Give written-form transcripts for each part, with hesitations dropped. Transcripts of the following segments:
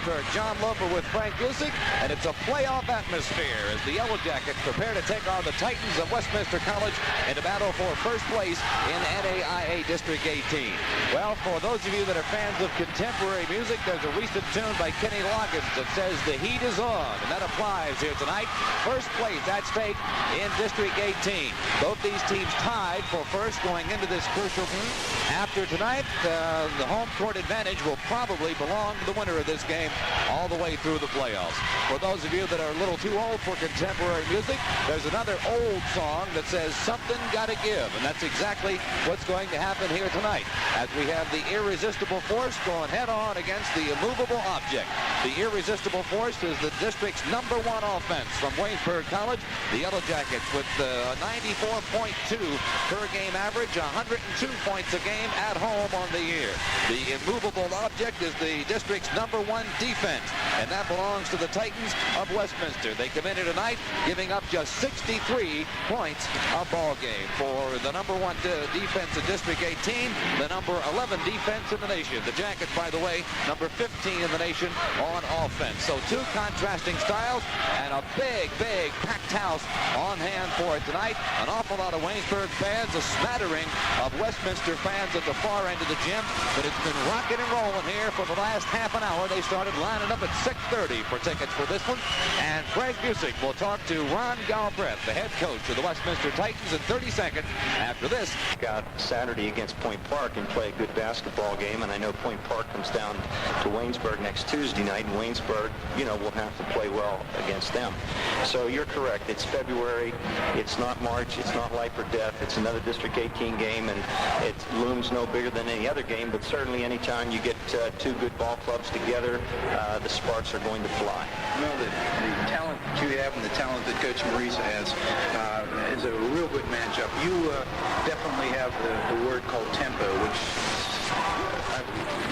Waynesburg. John Loper with Frank Busick, and it's a playoff atmosphere as the Yellow Jackets prepare to take on the Titans of Westminster College in a battle for first place in NAIA District 18. Well, for those of you that are fans of contemporary music, there's a recent tune by Kenny Loggins that says the heat is on, and that applies here tonight. First place at stake in District 18. Both these teams tied for first going into this crucial game. After tonight, the home court advantage will probably belong to the winner of this game all the way through the playoffs. For those of you that are a little too old for contemporary music, there's another old song that says something gotta give, and that's exactly what's going to happen here tonight as we have the irresistible force going head-on against the immovable object. The irresistible force is the district's #1 offense from Waynesburg College. The Yellow Jackets with 94.2 per game average, 102 points a game at home on the year. The immovable object is the district's #1 defense, and that belongs to the Titans of Westminster. They come in here tonight giving up just 63 points a ball game. For the #1 defense in District 18, the #11 defense in the nation. The Jackets, by the way, #15 in the nation on offense. So two contrasting styles and a big packed house on hand for it tonight. An awful lot of Waynesburg fans, a smattering of Westminster fans at the far end of the gym, but it's been rocking and rolling here for the last half an hour. They started lining up at 6:30 for tickets for this one, and Frank Busick will talk to Ron Galbraith, the head coach of the Westminster Titans, in 30 seconds after this. Got Saturday against Point Park and play a good basketball game, and I know Point Park comes down to Waynesburg next Tuesday night, and Waynesburg, will have to play well against them. So you're correct. It's February. It's not March. It's not life or death. It's another District 18 game, and it looms no bigger than any other game, but certainly anytime you get two good ball clubs together, the sparks are going to fly. The talent that you have and the talent that Coach Marisa has is a real good matchup. You definitely have the word called tempo, which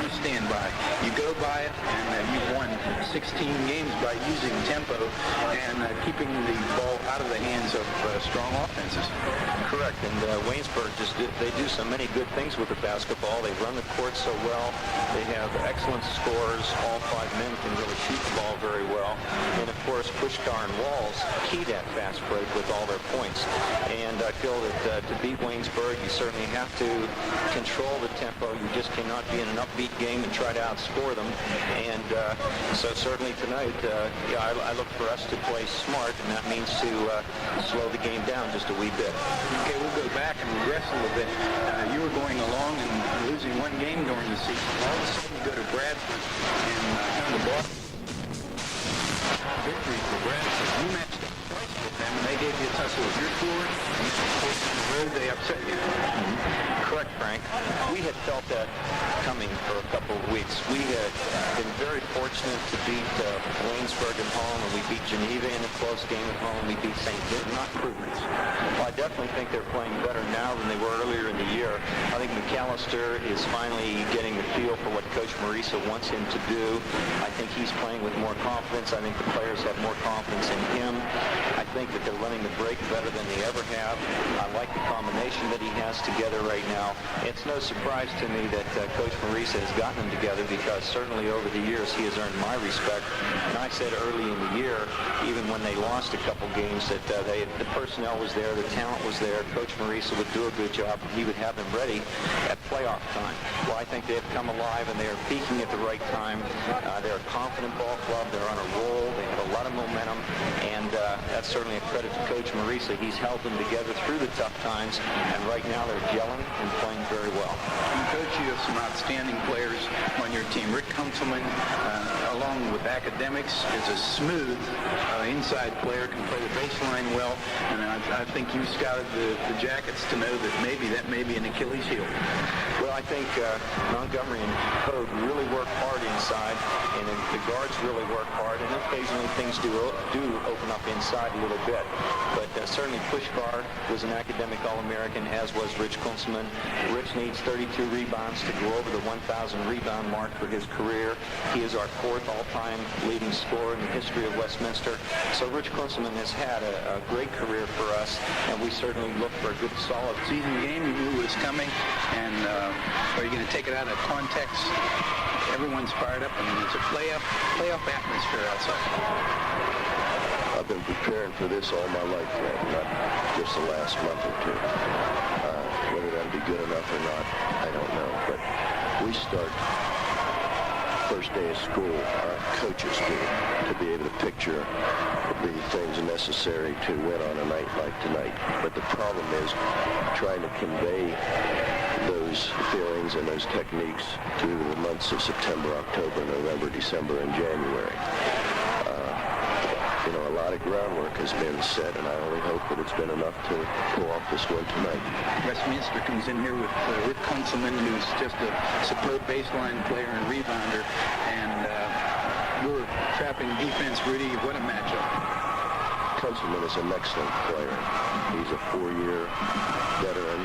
you stand by. You go by it, and you've won 16 games by using tempo and keeping the ball out of the hands of strong offenses. Correct, and Waynesburg they do so many good things with the basketball. They run the court so well. They have excellent scorers. All 5 men can really shoot the ball very well. And of course, Puskar and Walls key that fast break with all their points. And I feel that to beat Waynesburg, you certainly have to control the tempo. You just cannot be in an upbeat game and try to outscore them. And so certainly tonight, I look for us to play smart, and that means to slow the game down just a wee bit. Okay, we'll go back and regress a little bit. You were going along and losing 1 game during the season. All of a sudden, you go to Bradford and come to Boston. Victory for Bradford. You matched up twice with them, and they gave you a tussle with your forward. And on the road, they upset you. Correct, Frank. We had felt that coming for a couple of weeks. We had been very fortunate to beat Waynesburg at home, and we beat Geneva in a close game at home. We beat St. Vincent. Not improvements. Well, I definitely think they're playing better now than they were earlier in the year. I think McCallister is finally getting the feel for what Coach Marisa wants him to do. I think he's playing with more confidence. I think the players have more confidence in him. I think that they're running the break better than they ever have. I like the combination that he has together right now. It's no surprise to me that Coach Marisa has gotten them together, because certainly over the years he has earned my respect. And I said early in the year, even when they lost a couple games, that the personnel was there, the talent was there. Coach Marisa would do a good job, and he would have them ready at playoff time. Well, I think they've come alive, and they are peaking at the right time. They're a confident ball club. They're on a roll. They have a lot of momentum, and that's certainly a credit to Coach Marisa. He's held them together through the tough times, and right now they're gelling and playing very well. Coach, you have some outstanding players on your team. Rick Kunzelman, along with academics, is a smooth inside player, can play the baseline well, and I think you scouted the Jackets to know that that may be an Achilles heel. Well, I think Montgomery and Hogue really work hard inside, and the guards really work hard, and occasionally things do open up inside a little bit. But certainly Puskar was an academic All-American, as was Rich Kunzelman. Rich needs 32 rebounds to go over the 1,000 rebound mark for his career. He is our 4th all-time leading scorer in the history of Westminster. So Rich Kunzelman has had a great career for us, and we certainly look for a good, solid season game. You knew it was coming, and are you going to take it out of context? everyone's fired up, and it's a playoff atmosphere outside. I've been preparing for this all my life, Fred, not just the last month or two. Whether that'll be good enough or not, I don't know. But we start first day of school, our coaches do, to be able to picture the things necessary to win on a night like tonight. But the problem is trying to convey those feelings and those techniques through the months of September, October, November, December, and January. A lot of groundwork has been set, and I only hope that it's been enough to pull off this win tonight. Westminster comes in here with Rick Kunzelman, who's just a superb baseline player and rebounder, and you're trapping defense. Rudy, what a matchup. Kunzelman is an excellent player. He's a 4-year veteran.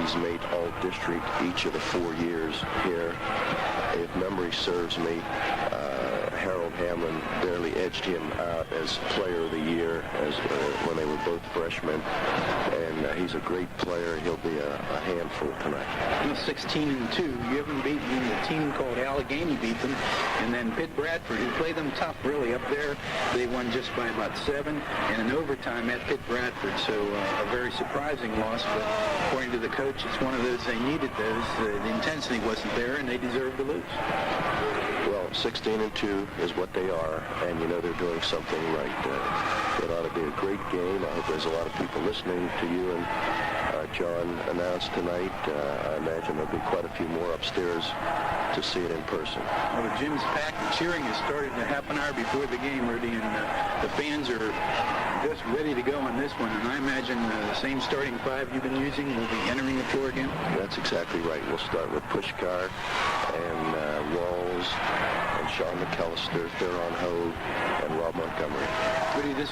He's made all-district each of the 4 years here. If memory serves me, Harold Hamlin barely edged him out as player of the year when they were both freshmen. And he's a great player. He'll be a handful tonight. 16-2. You haven't beaten the team called Allegheny beat them. And then Pitt Bradford, who played them tough really up there. They won just by about 7 and in overtime at Pitt Bradford. So a very surprising loss. But according to the coach, it's one of those they needed those. The intensity wasn't there, and they deserved to lose. Well, 16-2 is what they are, and they're doing something right. It ought to be a great game. I hope there's a lot of people listening to you and John announced tonight. I imagine there'll be quite a few more upstairs to see it in person. Well, the gym's packed. The cheering has started a half an hour before the game, Rudy, and the fans are just ready to go on this one. And I imagine the same starting 5 you've been using will be entering the floor again. That's exactly right. We'll start with Puskar and Walls and Sean McCallister, Theron Hogue, and Rob Montgomery. Rudy, this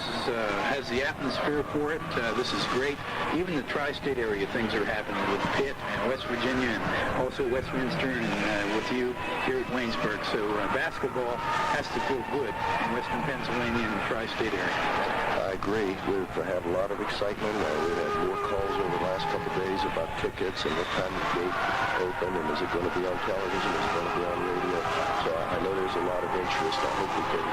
has the atmosphere for it. This is great. Even the tri-state area, things are happening with Pitt and West Virginia and also Westminster and with you here at Waynesburg. So basketball has to feel good in Western Pennsylvania and the tri-state area. I agree. We've had a lot of excitement. We've had more calls over the last couple of days about tickets and what time the gate open, and is it going to be on television, is it going to be on radio. So I know there's a lot of interest. I hope we can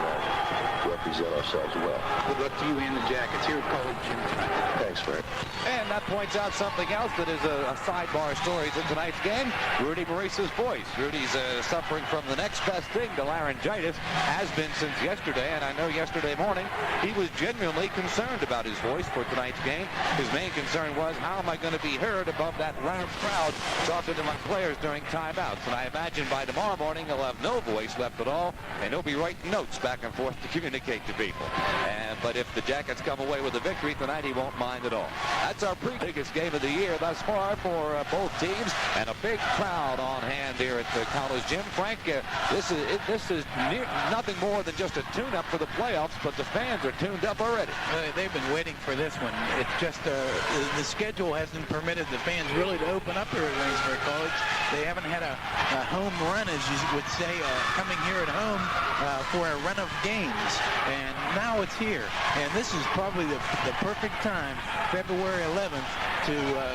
represent ourselves well. Good luck to you and the Jackets here at College Gym tonight. Thanks, Fred. And that points out something else that is a sidebar story to tonight's game. Rudy Maurice's voice. Rudy's suffering from the next best thing to laryngitis, has been since yesterday, and I know yesterday morning he was genuinely concerned about his voice for tonight's game. His main concern was, how am I going to be heard above that round crowd talking to my players during timeouts? And I imagine by tomorrow morning he'll have no voice left at all, and he'll be writing notes back and forth to communicate to people. But if the Jackets come away with a victory tonight, he won't mind at all. That's our biggest game of the year thus far for both teams, and a big crowd on hand here at the College Gym. Frank, this is nothing more than just a tune-up for the playoffs, but the fans are tuned up already. They've been waiting for this one. It's just the schedule hasn't permitted the fans really to open up here at Waynesburg College. They haven't had a home run, as you would say, coming here at home for a run of games. And now it's here. And this is probably the perfect time, February 11th, to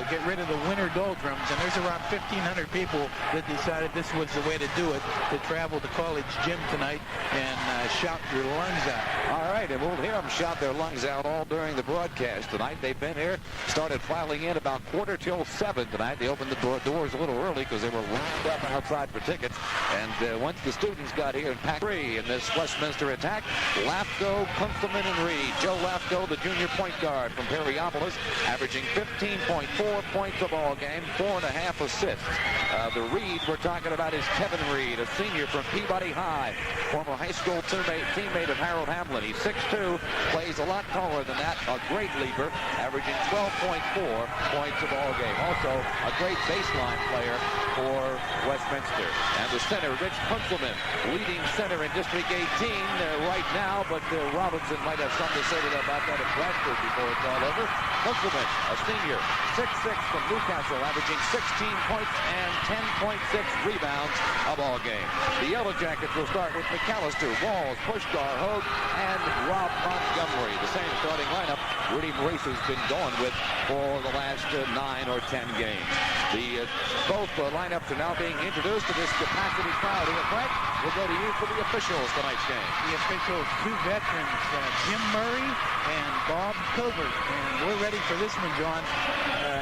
get rid of the winter doldrums. And there's around 1,500 people that decided this was the way to do it, to travel to College Gym tonight and shout your lungs out. All right, and we'll hear them shout their lungs out all during the broadcast tonight. They've been here, started filing in about 7:15 tonight. They opened the doors a little early because they were lined up outside for tickets. And once the students got here and packed free in this Westminster attack, Lafko, Kunzelman, and Reed. Joe Lafko, the junior point guard from Perryopolis, averaging 15.4 points a ball game, 4.5 assists. The Reed we're talking about is Kevin Reed, a senior from Peabody High, former high school teammate of Harold Hamlin. He's 6'2", plays a lot taller than that, a great leaper, averaging 12.4 points a ball game. Also, a great baseline player for Westminster. And the center, Rich Kunzelman, leading center in District 18 right now, but Robinson might have something to say about that at Bradford before it's all over. Kunzelman, a senior, 6'6", from Newcastle, averaging 16 points and 10.6 rebounds a ball game. The Yellow Jackets will start with McCallister, Walls, Puskar, Hogue, and Rob Montgomery. The same starting lineup Rudy Maurice has been going with for the last 9 or 10 games. Both lineups are now being introduced to this capacity crowd here. Frank, we'll go to you for the officials tonight's game. The officials, two veterans, Jim Murray and Bob Covert. And we're ready for this one, John.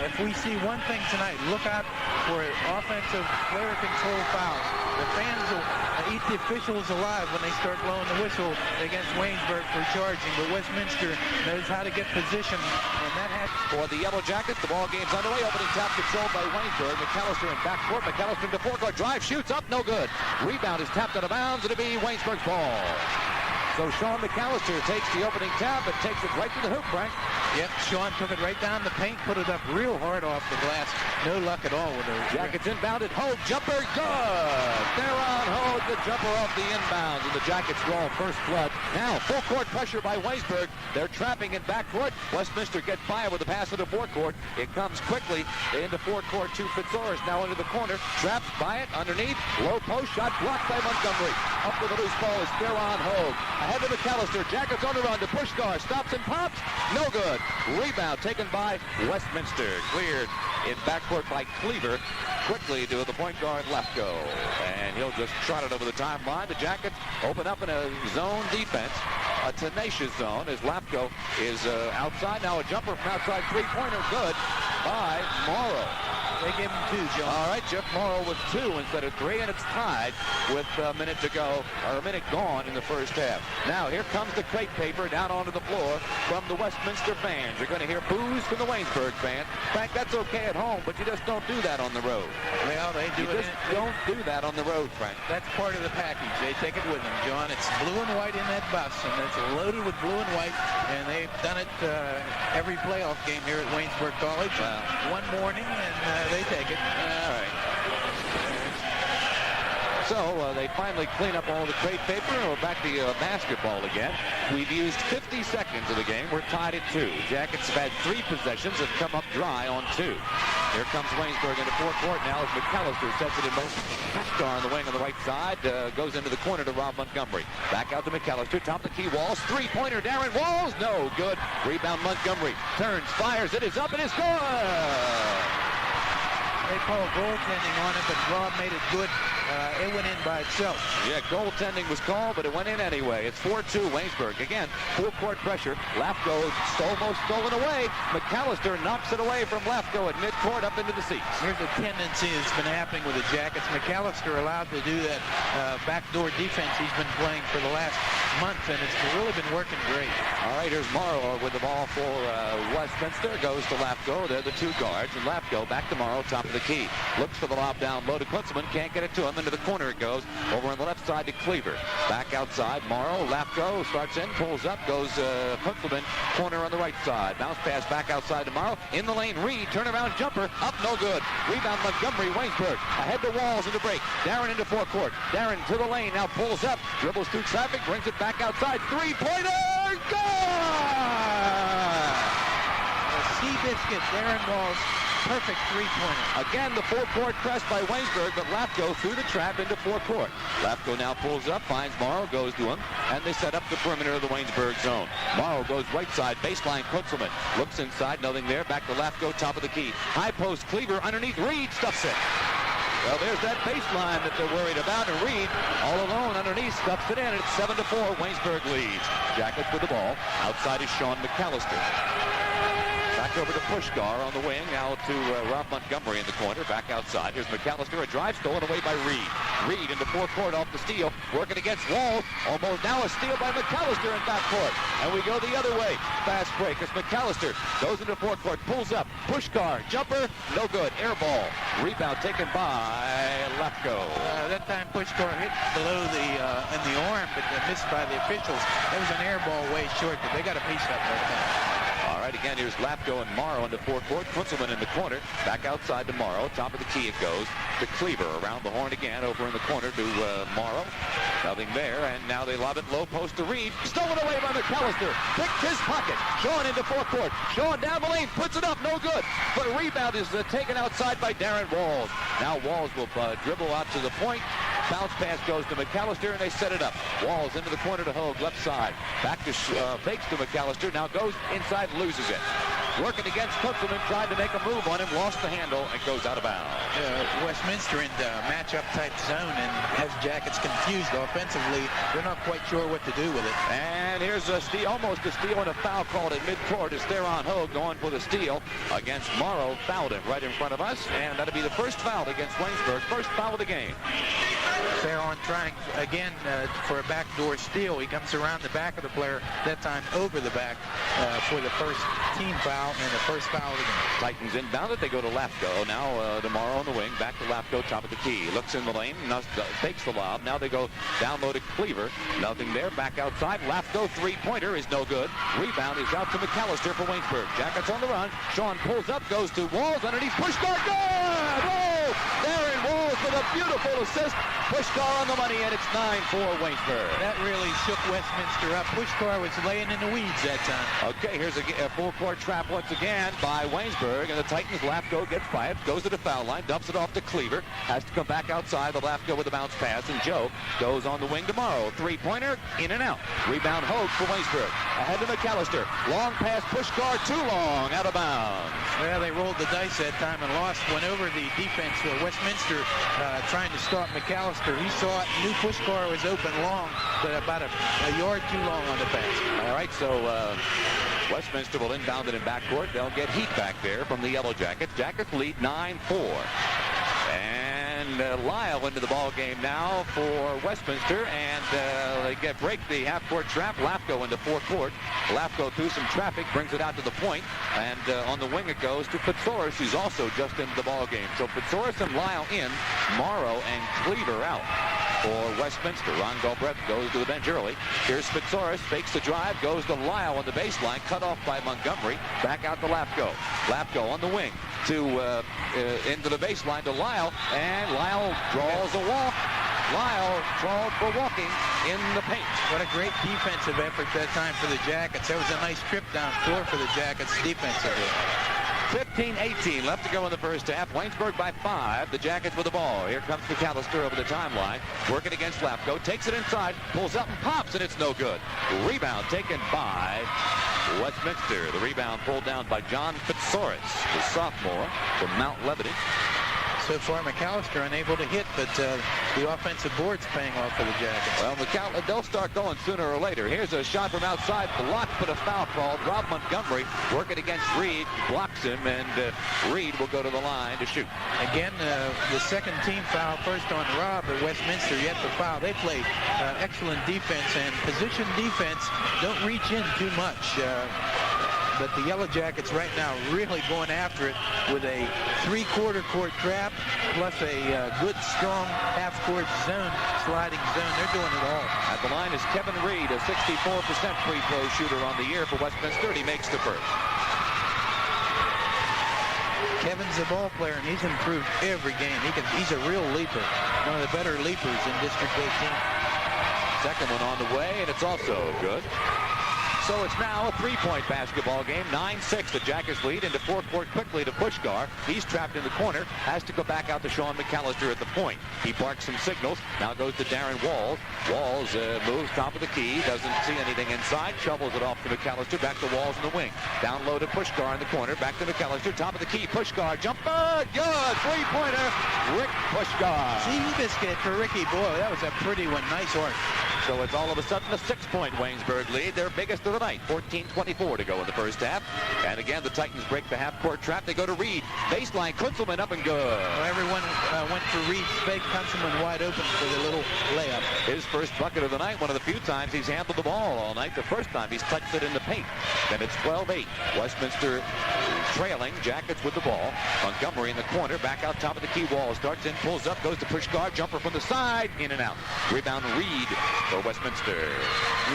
If we see one thing tonight, look out for offensive player control fouls. The fans will eat the officials alive when they start blowing the whistle against Waynesburg for charging. But Westminster knows how to get position, and that has... For the Yellow Jackets, the ball game's underway. Opening tap controlled by Waynesburg. McCallister in backcourt. McCallister into forecourt. Drive, shoots up, no good. Rebound is tapped out of bounds. It'll be Waynesburg's ball. So Sean McCallister takes the opening tap and takes it right to the hoop, Frank. Yep, Sean took it right down the paint, put it up real hard off the glass. No luck at all with it. Jackets inbounded. Hogue, jumper, good. Theron Hogue, the jumper off the inbounds, and the Jackets draw first blood. Now, full court pressure by Waynesburg. They're trapping in backcourt. Westminster get by with a pass into forecourt. It comes quickly into forecourt to Fitzorus. Now into the corner. Trapped by it underneath. Low post shot blocked by Montgomery. Up with a loose ball is Theron Hogue. Ahead to McCallister. Jackets on the run to Puskar. Stops and pops. No good. Rebound taken by Westminster. Cleared in backcourt by Cleaver. Quickly to the point guard Lefko. And he'll just trot it over the timeline. The Jackets open up in a zone defense. A tenacious zone as Lefko is outside. Now a jumper from outside three-pointer. Good by Morrow. They gave him two, John. All right, Jeff Morrow with two instead of three, and it's tied with a minute to go, or a minute gone in the first half. Now, here comes the crepe paper down onto the floor from the Westminster fans. You're going to hear boos from the Waynesburg fans. Frank, that's okay at home, but you just don't do that on the road. Well, they do you it. just don't do that on the road, Frank. That's part of the package. They take it with them, John. It's blue and white in that bus, and it's loaded with blue and white, and they've done it every playoff game here at Waynesburg College. One morning, and they take it. All right. So they finally clean up all the crepe paper. We're back to basketball again. We've used 50 seconds of the game. We're tied at 2. Jackets have had 3 possessions and come up dry on 2. Here comes Waynesburg into forecourt now as McCallister sets it in motion. Puskar on the wing on the right side. Goes into the corner to Rob Montgomery. Back out to McCallister. Top of the key. Walls. Three-pointer. Darren Walls. No good. Rebound Montgomery. Turns. Fires. It is up. It is good. They called goaltending on it, but Rob made it good. It went in by itself. Yeah, goaltending was called, but it went in anyway. It's 4-2 Waynesburg. Again, full court pressure. Lefko almost stolen away. McCallister knocks it away from Lefko at midcourt up into the seats. Here's a tendency that's been happening with the Jackets. McCallister allowed to do that backdoor defense he's been playing for the last month, and it's really been working great. All right, here's Morrow with the ball for Westminster. Goes to Lefko. They're the 2 guards. And Lefko back to Morrow, top of the key. Looks for the lob down low to Kunzelman. Can't get it to him. Into the corner it goes. Over on the left side to Cleaver. Back outside. Morrow. Lefko starts in. Pulls up. Goes Kunzelman. Corner on the right side. Bounce pass back outside to Morrow. In the lane. Reed. Turnaround jumper. Up. No good. Rebound Montgomery. Waynesburg. Ahead to Walls into break. Darren into forecourt. Darren to the lane. Now pulls up. Dribbles through traffic. Brings it back outside. Three-pointer. Good! Seabiscuit. Darren Walls. Perfect three-pointer. Again, the forecourt press by Waynesburg, but Lefko through the trap into forecourt. Lefko now pulls up, finds Morrow, goes to him, and they set up the perimeter of the Waynesburg zone. Morrow goes right side, baseline, Kunzelman. Looks inside, nothing there. Back to Lefko, top of the key. High post, Cleaver underneath, Reed stuffs it. Well, there's that baseline that they're worried about, and Reed all alone underneath stuffs it in. It's 7-4, Waynesburg leads. Jackets with the ball. Outside is Sean McCallister. Back over to Puskar on the wing. Now to Rob Montgomery in the corner. Back outside. Here's McCallister. A drive stolen away by Reed. Reed into forecourt off the steal. Working against Walls. Almost now a steal by McCallister in backcourt. And we go the other way. Fast break as McCallister goes into forecourt. Pulls up. Puskar. Jumper. No good. Air ball. Rebound taken by Lefko. That time Puskar hit below in the arm, but missed by the officials. That was an air ball way short, but they got a piece up that time. All right, again, here's Lefko and Morrow into forecourt. Kunzelman in the corner. Back outside to Morrow. Top of the key it goes to Cleaver. Around the horn again. Over in the corner to Morrow. Nothing there. And now they lob it low post to Reed. Stolen away by McCallister. Picked his pocket. Sean into forecourt. Sean down the lane. Puts it up. No good. But a rebound is taken outside by Darren Walls. Now Walls will dribble out to the point. Bounce pass goes to McCallister, and they set it up. Walls into the corner to Hogue, left side. Back to fakes to McCallister. Now goes inside, loses it. working against Puskar, tried to make a move on him, lost the handle, and goes out of bounds. Westminster in the matchup type zone and has Jackets confused offensively. They're not quite sure what to do with it. And here's a steal, almost a steal, and a foul called at midcourt. It's Theron Hogue going for the steal against Morrow. Fouled him right in front of us, and that'll be the first foul against Waynesburg. First foul of the game. Theron trying again for a backdoor steal. He comes around the back of the player, that time over the back for the first team foul and the first foul of the game. Titans inbound it. They go to Lafko. Now tomorrow on the wing. Back to Lafko, top of the key. Looks in the lane. Fakes the lob. Now they go down low to Cleaver. Nothing there. Back outside. Lafko three-pointer is no good. Rebound is out to McCallister for Waynesburg. Jackets on the run. Sean pulls up, goes to Walls underneath. Puskar, good! Oh! Darren Walls with a beautiful assist. Puskar on the money, and it's 9-4 Waynesburg. That really shook Westminster up. Puskar was laying in the weeds that time. Okay, here's a full court trap once again by Waynesburg, and the Titans. Lafko gets by it, goes to the foul line, dumps it off to Cleaver, has to come back outside. The Lafko with a bounce pass, and Joe goes on the wing tomorrow. Three-pointer, in and out. Rebound Hogue for Waynesburg. Ahead to McCallister. Long pass, Puskar, too long, out of bounds. Well, they rolled the dice that time and lost. Went over the defense for Westminster trying to stop McCallister. He saw it, knew Puskar was open long, but about a yard too long on the pass. All right, so Westminster will inbound it in backcourt. They'll get heat back there from the Yellow Jackets. Jackets lead 9-4. And Lyle into the ball game now for Westminster, and they break the half-court trap. Lafko into forecourt. Lafko through some traffic brings it out to the point, and on the wing it goes to Fitzorus, who's also just into the ball game. So Fitzorus and Lyle in, Morrow and Cleaver out for Westminster. Ron Galbraith goes to the bench early. Here's Fitzorus, fakes the drive, goes to Lyle on the baseline, cut off by Montgomery. Back out to Lafko. Lafko on the wing to into the baseline to Lyle, and Lyle draws a walk. Lyle called for walking in the paint. What a great defensive effort that time for the Jackets. That was a nice trip down floor for the Jackets defensively. 15-18 left to go in the first half. Waynesburg by 5. The Jackets with the ball. Here comes McCallister over the timeline. Working against Lafko. Takes it inside. Pulls up and pops, and it's no good. Rebound taken by Westminster. The rebound pulled down by John Fitzorus, the sophomore from Mount Lebanon. So far, McCallister unable to hit, but the offensive board's paying off for the Jackets. Well, they'll start going sooner or later. Here's a shot from outside, blocked, but a foul called. Rob Montgomery working against Reed, blocks him, and Reed will go to the line to shoot. Again, the second team foul, first on Rob at Westminster, yet the foul. They play excellent defense, and position defense don't reach in too much. But the Yellow Jackets right now really going after it with a three-quarter court trap plus a good, strong half-court zone, sliding zone. They're doing it all. At the line is Kevin Reed, a 64% free throw shooter on the year for Westminster, and he makes the first. Kevin's a ball player, and he's improved every game. He's a real leaper, one of the better leapers in District 18. Second one on the way, and it's also good. So it's now a three-point basketball game. 9-6, the Jackets lead into forecourt quickly to Puskar. He's trapped in the corner, has to go back out to Sean McCallister at the point. He barks some signals, now goes to Darren Walls. Walls moves top of the key, doesn't see anything inside, shovels it off to McCallister, back to Walls in the wing. Down low to Puskar in the corner, back to McCallister, top of the key, Puskar, jumper, good, three-pointer, Rick Puskar. Seabiscuit for Ricky, boy, that was a pretty one, nice arc. So it's all of a sudden a 6-point Waynesburg lead, their biggest of the night. 14-24 to go in the first half. And again, the Titans break the half-court trap. They go to Reed. Baseline, Kunzelman up and good. Well, everyone went for Reed's fake. Kunzelman wide open for the little layup. His first bucket of the night, one of the few times he's handled the ball all night. The first time he's touched it in the paint. Then it's 12-8. Westminster trailing, Jackets with the ball. Montgomery in the corner, back out top of the key. Wall starts in, pulls up, goes to Puskar, jumper from the side, in and out. Rebound Reed for Westminster.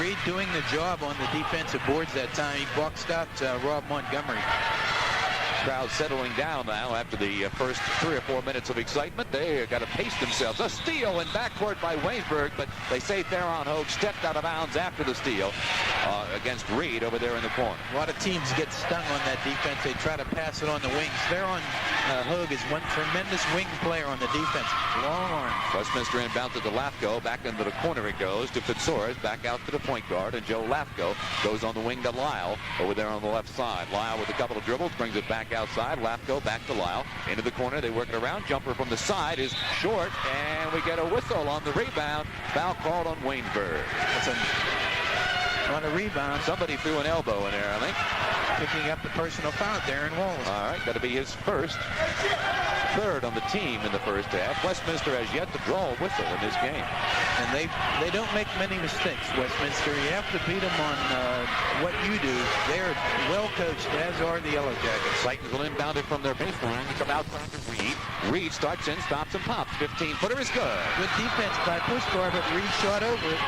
Reed doing the job on the defensive boards that time. He boxed out Rob Montgomery. Crowd settling down now after the first 3 or 4 minutes of excitement. They got to pace themselves. A steal in backcourt by Waynesburg, but they say Theron Hogue stepped out of bounds after the steal. against Reed over there in the corner. A lot of teams get stung on that defense. They try to pass it on the wings. They're on Hogue is one tremendous wing player on the defense. Long arm. Westminster inbound to Lafko. Back into the corner it goes to Fitzorez. Back out to the point guard. And Joe Lafko goes on the wing to Lyle over there on the left side. Lyle with a couple of dribbles. Brings it back outside. Lafko back to Lyle. Into the corner. They work it around. Jumper from the side is short. And we get a whistle on the rebound. Foul called on Waynesburg. On a rebound. Somebody threw an elbow in there, I think. Picking up the personal foul, Darren Walls. All right, got to be his third on the team in the first half. Westminster has yet to draw a whistle in this game. And they don't make many mistakes, Westminster. You have to beat them on what you do. They're well coached, as are the Yellow Jackets. Titans will inbound it from their baseline. Come outside to Reed. Reed starts in, stops and pops. 15-footer is good. Good defense by Puskar, but Reed shot over it.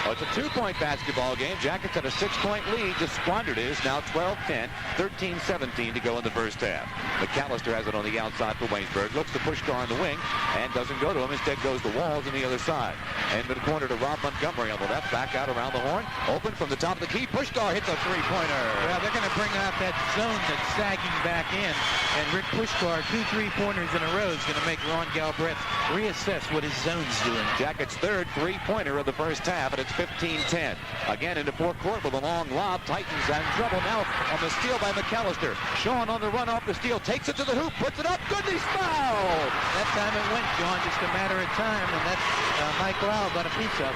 Oh, it's a two-point basketball game. Jackets had a 6-point lead. Just squandered it. Is now 12-10, 13-17 to go in the first half. McCallister has it on the outside for Waynesburg. Looks to Puskar on the wing and doesn't go to him. Instead goes to Walls on the other side. Into the corner to Rob Montgomery on the left. Back out around the horn. Open from the top of the key. Puskar hits a three-pointer. Well, they're going to bring out that zone that's sagging back in. And Rick Puskar, 2 3-pointers in a row, is going to make Ron Galbraith reassess what his zone's doing. Jackets' third three-pointer of the first half, and it's 15-10. Again into forecourt with a long lob. Titans in trouble now on the steal by McCallister. Sean on the run off the steal. Takes it to the hoop. Puts it up. Goodness, fouled. That time it went, John. Just a matter of time. And that's Mike Lau got a piece of.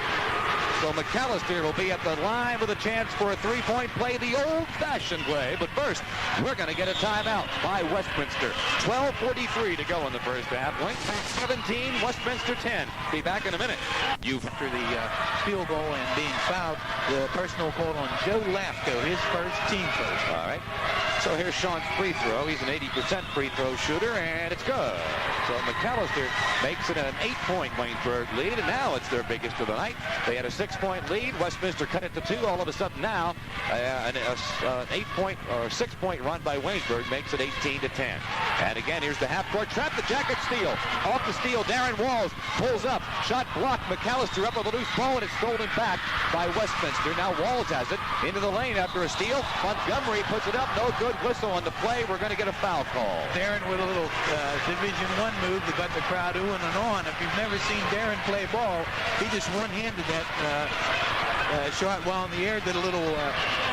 So McCallister will be at the line with a chance for a three-point play, the old-fashioned way. But first, we're going to get a timeout by Westminster. 12:43 to go in the first half. Waynesburg 17, Westminster 10. Be back in a minute. After the field goal and being fouled, the personal called on Joe Lafko, his first, team first. All right. So here's Sean's free throw. He's an 80% free throw shooter, and it's good. So McCallister makes it an 8-point Waynesburg lead, and now it's their biggest of the night. They had a 6-point lead. Westminster cut it to 2. All of a sudden now, an 8-point or 6-point run by Waynesburg makes it 18-10. And again, here's the half-court trap. The Jackets steal. Off the steal, Darren Walls pulls up. Shot blocked. McCallister up with a loose ball, and it's stolen back by Westminster. Now Walls has it into the lane after a steal. Montgomery puts it up. No good. Whistle on the play. We're going to get a foul call. Darren with a little Division I move that got the crowd oohing and on. If you've never seen Darren play ball, he just one-handed that shot while in the air, did a little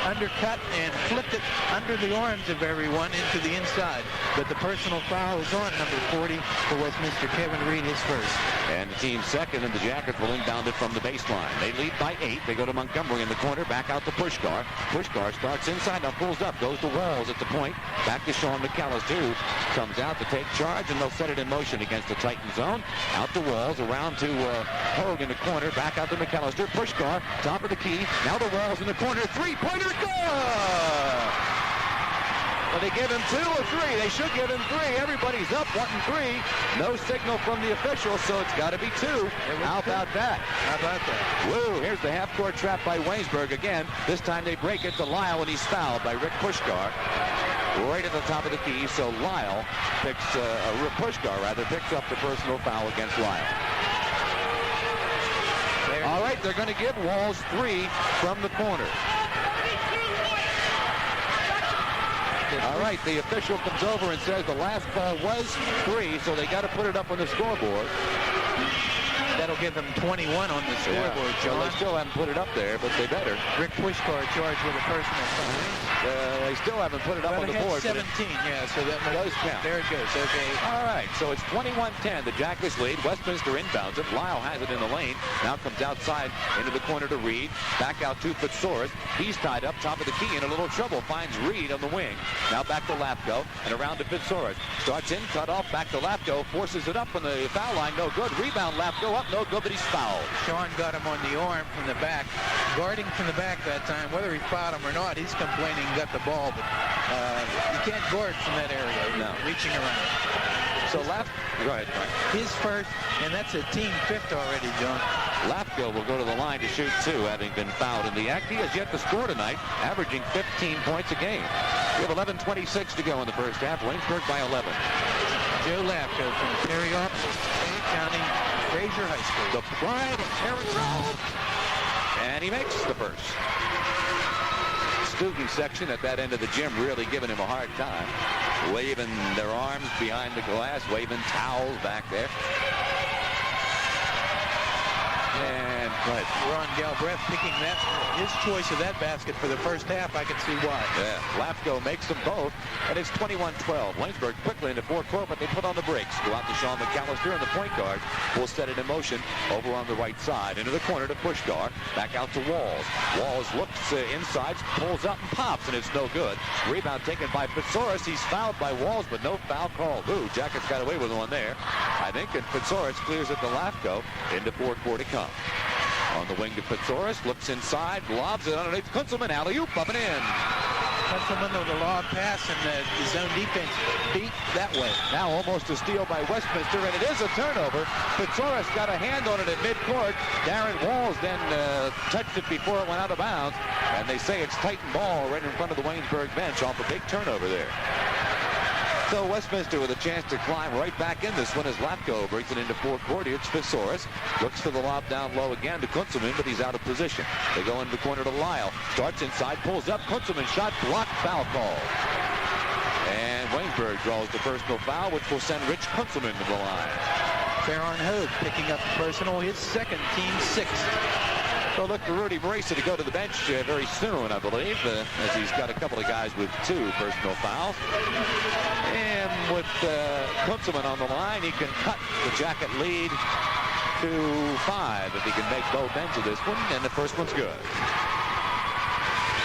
undercut and flipped it under the arms of everyone into the inside. But the personal foul is on number 40 for Westminster. Kevin Reed, his first. And the team second, and the Jackets will inbound it from the baseline. They lead by 8. They go to Montgomery in the corner, back out to Puskar. Puskar starts inside, now pulls up, goes to Walls at the point. Back to Sean McCallister, who comes out to take charge, and they'll set it in motion against the Titan zone. Out to Walls, around to Hogue in the corner, back out to McCallister. Puskar, top of the key. Now the Walls in the corner. Three-pointer, good! Well, they give him 2 or 3. They should give him 3. Everybody's up, wanting 3. No signal from the officials, so it's got to be 2. How about that? How about that? Woo, here's the half-court trap by Waynesburg again. This time they break it to Lyle, and he's fouled by Rick Puskar. Right at the top of the key, so Lyle picks, Puskar rather, picks up the personal foul against Lyle. All right, they're going to give Walls 3 from the corner. All right, the official comes over and says the last call was 3, so they got to put it up on the scoreboard. That'll give them 21 on the scoreboard, John. Well, they still haven't put it up there, but they better. Rick Puskar charged with a personal foul. They still haven't put it up on the board. 17, yeah, so that does count. There it goes, okay. All right, so it's 21-10. The Jackets lead. Westminster inbounds it. Lyle has it in the lane. Now comes outside into the corner to Reed. Back out to Fitzorez. He's tied up top of the key in a little trouble. Finds Reed on the wing. Now back to Lafko and around to Fitzorez. Starts in, cut off, back to Lafko. Forces it up on the foul line. No good. Rebound Lafko up. No good, but he's fouled. Sean got him on the arm from the back. Guarding from the back that time. Whether he fouled him or not, he's complaining he got the ball, but you can't guard from that area. No. Reaching around. So go ahead, Frank. His first, and that's a team 5th already, John. Lafko will go to the line to shoot 2, having been fouled in the act. He has yet to score tonight, averaging 15 points a game. We have 11:26 to go in the first half. Waynesburg by 11. Joe Lafko from Terry County, Fraser High School. The pride of Terry Road. And he makes the first. Student section at that end of the gym really giving him a hard time. Waving their arms behind the glass, waving towels back there. And but Ron Galbraith picking his choice of that basket for the first half. I can see why. yeah, Lafko makes them both, and it's 21-12. Waynesburg quickly into forecourt, but they put on the brakes. Go out to Sean McCallister, and the point guard will set it in motion over on the right side. Into the corner to Puskar. Back out to Walls. Walls looks inside, pulls up and pops, and it's no good. Rebound taken by Fitzorus. He's fouled by Walls, but no foul called. Ooh, Jackets got away with one there, I think, and Fitzorus clears it to Lafko. Into forecourt it comes. On the wing to Fitzorus, looks inside, lobs it underneath Kunzelman, alley-oop, up and in. Kunzelman with a lob pass, and the zone defense beat that way. Now almost a steal by Westminster, and it is a turnover. Fitzorus got a hand on it at midcourt. Darren Walls then touched it before it went out of bounds, and they say it's Titan ball right in front of the Waynesburg bench off a big turnover there. So Westminster with a chance to climb right back in this one as Lafko brings it into forecourt. It's Fitzorus. Looks for the lob down low again to Kunzelman, but he's out of position. They go into the corner to Lyle. Starts inside, pulls up. Kunzelman shot blocked, foul call. And Waynesburg draws the personal foul, which will send Rich Kunzelman to the line. Farron Hogue picking up the personal, his second, team sixth. So look for Rudy Bracer to go to the bench very soon, I believe, as he's got a couple of guys with 2 personal fouls. And with Kunzelman on the line, he can cut the Jacket lead to 5 if he can make both ends of this one, and the first one's good.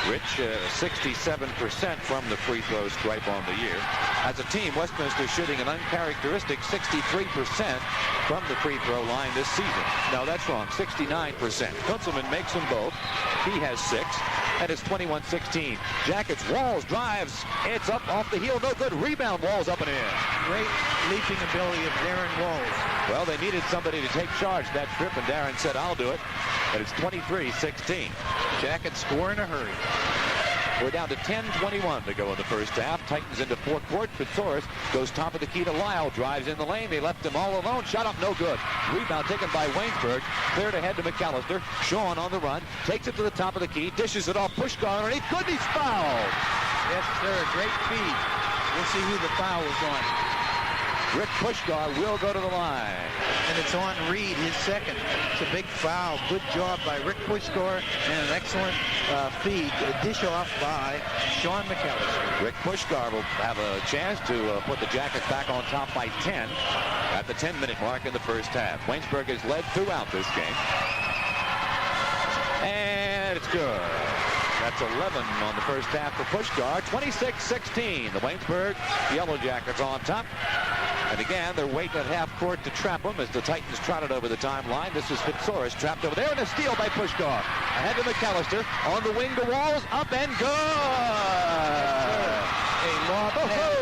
Rich, 67% from the free throw stripe on the year. As a team, Westminster shooting an uncharacteristic 63% from the free throw line this season. No, that's wrong, 69%. Kunzelman makes them both. He has 6, and it's 21-16. Jackets, Walls drives. It's up off the heel, no good. Rebound, Walls up and in. Great leaping ability of Darren Walls. Well, they needed somebody to take charge that trip, and Darren said, I'll do it. And it's 23-16. Jackets score in a hurry. We're down to 10:21 to go in the first half. Titans into forecourt. Fitzorus goes top of the key to Lyle. Drives in the lane. They left him all alone. Shot up, no good. Rebound taken by Waynesburg. Cleared ahead to McCallister. Sean on the run. Takes it to the top of the key. Dishes it off. Puskar underneath. Good, he's fouled. Yes, sir. Great feed. We'll see who the foul was on. Rick Puskar will go to the line. And it's on Reed, his second. It's a big foul. Good job by Rick Puskar, and an excellent feed. A dish off by Sean McCallister. Rick Puskar will have a chance to put the Jackets back on top by 10 at the 10-minute mark in the first half. Waynesburg has led throughout this game. And it's good. That's 11 on the first half for Puskar. 26-16. The Waynesburg Yellow Jackets on top. And again, they're waiting at half court to trap them as the Titans trot it over the timeline. This is Fitzorus trapped over there, and a steal by Puskar. Ahead to McCallister. On the wing to Walls. Up and good. A lob pass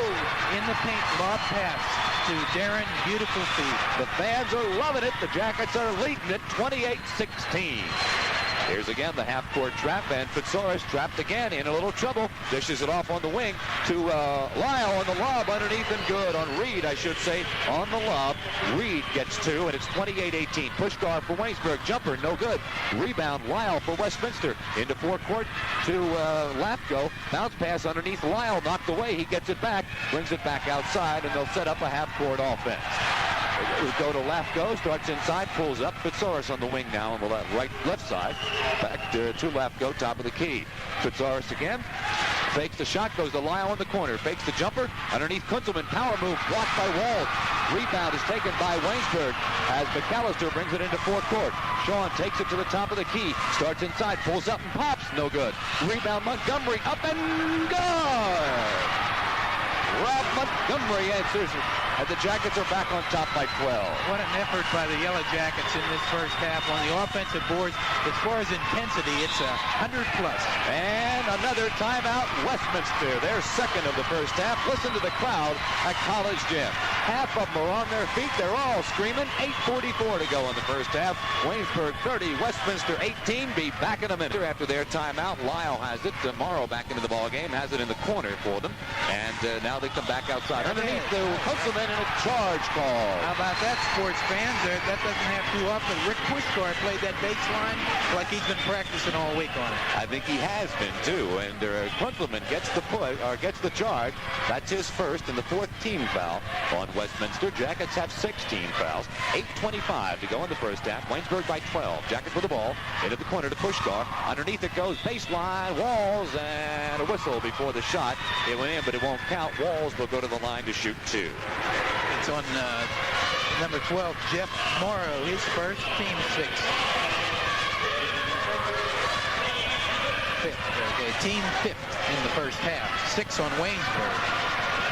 in the paint. Lob pass to Darren. Beautiful feed. The fans are loving it. The Jackets are leading it 28-16. Here's again the half-court trap, and Fitzorus trapped again in a little trouble. Dishes it off on the wing to Lyle on the lob underneath and good. On Reed, I should say, on the lob. Reed gets 2, and it's 28-18. Puskar for Waynesburg. Jumper, no good. Rebound, Lyle for Westminster. Into forecourt to Lafko. Bounce pass underneath Lyle. Knocked away. He gets it back. Brings it back outside, and they'll set up a half-court offense. We go to Lafko, starts inside, pulls up. Fitzorus on the wing now on the left side. Back to Lafko, top of the key. Fitzorus again. Fakes the shot, goes to Lyle in the corner. Fakes the jumper. Underneath Kunzelman, power move, blocked by Walls. Rebound is taken by Waynesburg as McCallister brings it into forecourt. Sean takes it to the top of the key. Starts inside, pulls up and pops. No good. Rebound Montgomery, up and good. Rob Montgomery answers, and the Jackets are back on top by 12. What an effort by the Yellow Jackets in this first half on the offensive boards. As far as intensity, it's 100+. And another timeout, Westminster. Their second of the first half. Listen to the crowd at College Gym. Half of them are on their feet. They're all screaming. 8:44 to go in the first half. Waynesburg 30, Westminster 18. Be back in a minute. After their timeout, Lyle has it. Morrow back into the ball game. Has it in the corner for them. And now they come back outside. Underneath the Kunzelman, and a charge call. How about that, sports fans? That doesn't happen too often. Rick Puskar played that baseline like he's been practicing all week on it. I think he has been too. And Kunzelman gets the charge. That's his first and the 4th team foul on Westminster. Jackets have 16 fouls. 8:25 to go in the first half. Waynesburg by 12. Jackets with the ball into the corner to Puskar. Underneath it goes, baseline, Walls, and a whistle before the shot. It went in, but it won't count. Walls will go to the line to shoot 2. It's on number 12, Jeff Morrow, his first, team 6. Team 5th in the first half. 6 on Waynesburg.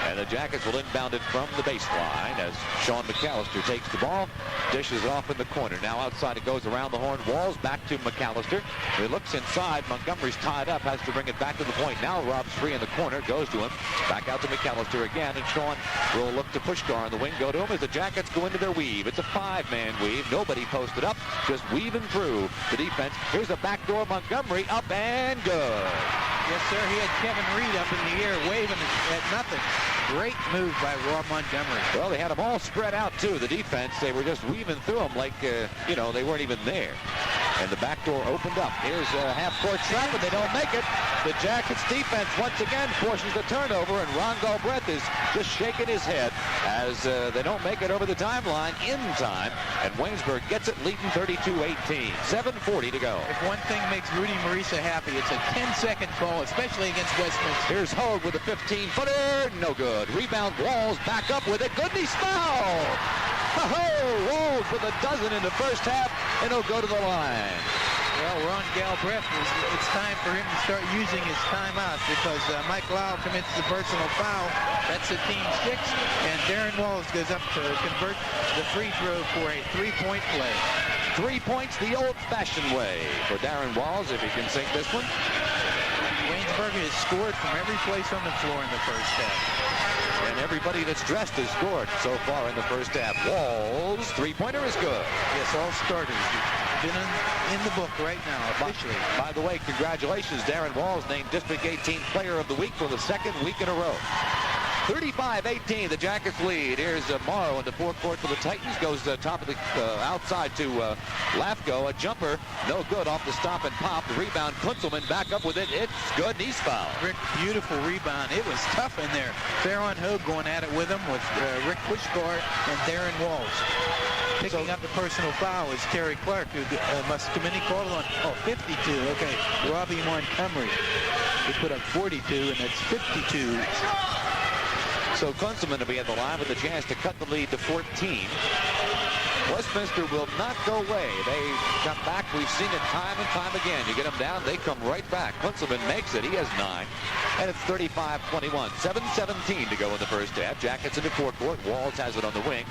And the Jackets will inbound it from the baseline as Sean McCallister takes the ball, dishes it off in the corner. Now outside it goes around the horn. Walls back to McCallister. He looks inside. Montgomery's tied up, has to bring it back to the point. Now Rob's free in the corner, goes to him. Back out to McCallister again, and Sean will look to Puskar on the wing, go to him as the Jackets go into their weave. It's a 5-man weave. Nobody posted up, just weaving through the defense. Here's a backdoor Montgomery, up and good. Yes, sir. He had Kevin Reed up in the air, waving at nothing. Great move by Rob Montgomery. Well, they had them all spread out, too. The defense, they were just weaving through them like, they weren't even there. And the back door opened up. Here's a half-court shot, but they don't make it. The Jackets defense once again forces the turnover, and Ron Galbraith is just shaking his head as they don't make it over the timeline in time. And Waynesburg gets it, leading 32-18. 7:40 to go. If one thing makes Rudy Marisa happy, it's a 10-second call, especially against Westminster. Here's Hogue with a 15-footer. No good. Rebound. Walls back up with it. Goodness, foul! Oh, Walls with a dozen in the first half, and he'll go to the line. Well, Ron Galbraith, it's time for him to start using his timeout because Mike Lyle commits the personal foul. That's a team 6, and Darren Walls goes up to convert the free throw for a 3-point play. 3 points the old-fashioned way for Darren Walls, if he can sink this one. Waynesburg has scored from every place on the floor in the first half. And everybody that's dressed has scored so far in the first half. Walls, 3-pointer is good. Yes, all starters. Been in the book right now, officially. By the way, congratulations, Darren Walls named District 18 Player of the Week for the 2nd week in a row. 35-18, the Jackets lead. Here's Morrow in the forecourt for the Titans. Goes top of the outside to Lafko. A jumper, no good off the stop and pop. The rebound, Kunzelman back up with it. It's good, and he's fouled. Rick, beautiful rebound. It was tough in there. Theron Hogue going at it with him with Rick Puskar and Darren Walls. Picking up the personal foul is Terry Clark, who must have committee called on 52. Okay, Robbie Montgomery. He put up 42, and that's 52. So Kunzelman will be at the line with a chance to cut the lead to 14. Westminster will not go away. They come back. We've seen it time and time again. You get them down, they come right back. Kunzelman makes it. He has 9. And it's 35-21. 7:17 to go in the first half. Jackets into forecourt. Walls has it on the wing.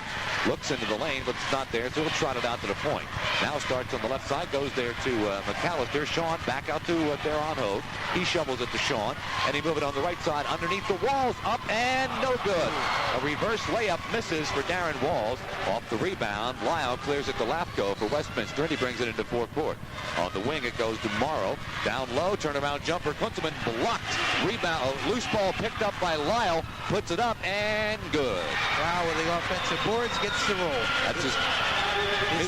Looks into the lane, but it's not there, so he'll trot it out to the point. Now starts on the left side. Goes there to McCallister. Sean back out to Theron Hogue. He shovels it to Sean. And he moves it on the right side underneath the Walls. Up and no good. A reverse layup misses for Darren Walls. Off the rebound. Lyle clears it to Lafko for Westminster, and he brings it into forecourt. On the wing, it goes to Morrow. Down low, turnaround jumper. Kunzelman blocked. Rebound, loose ball picked up by Lyle. Puts it up, and good. Wow, with the offensive boards, gets the roll. That's his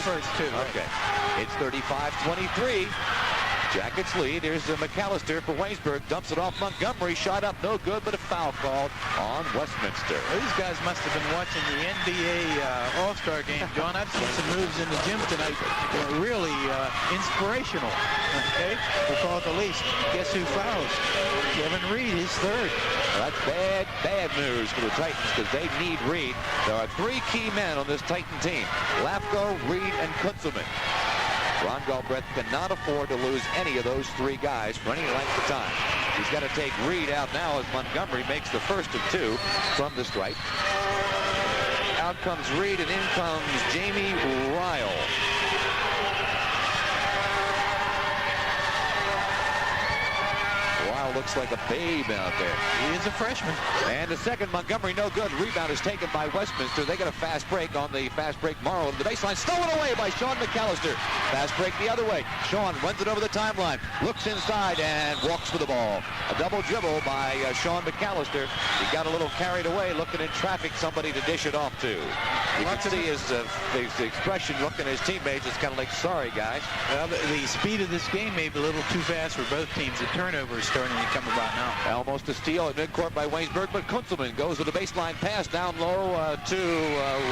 first 2. Okay. It's 35-23. Jackets lead. Here's McCallister for Waynesburg. Dumps it off Montgomery. Shot up, no good, but a foul called on Westminster. Well, these guys must have been watching the NBA All-Star game, John. I've seen some moves in the gym tonight. Really inspirational. Okay? We'll call it the least. Guess who fouls? Kevin Reed, his 3rd. Well, that's bad news for the Titans because they need Reed. There are 3 key men on this Titan team. Lafko, Reed, and Kunzelman. Ron Galbraith cannot afford to lose any of those 3 guys for any length of time. He's got to take Reed out now as Montgomery makes the first of 2 from the stripe. Out comes Reed, and in comes Jamie Ryle. Ryle Ryle looks like a babe out there. He is a freshman. And the second, Montgomery, no good. Rebound is taken by Westminster. They get a fast break on the fast break. Morrow to the baseline. Stolen away by Sean McCallister. Fast break the other way. Sean runs it over the timeline. Looks inside and walks for the ball. A double dribble by Sean McCallister. He got a little carried away looking in traffic, somebody to dish it off to. You can see his expression looking at his teammates. It's kind of like, sorry, guys. Well, the speed of this game may be a little too fast for both teams. The turnover is starting to come about now. Almost a steal at midcourt by Waynesburg, but Kunzelman goes with the baseline pass down low to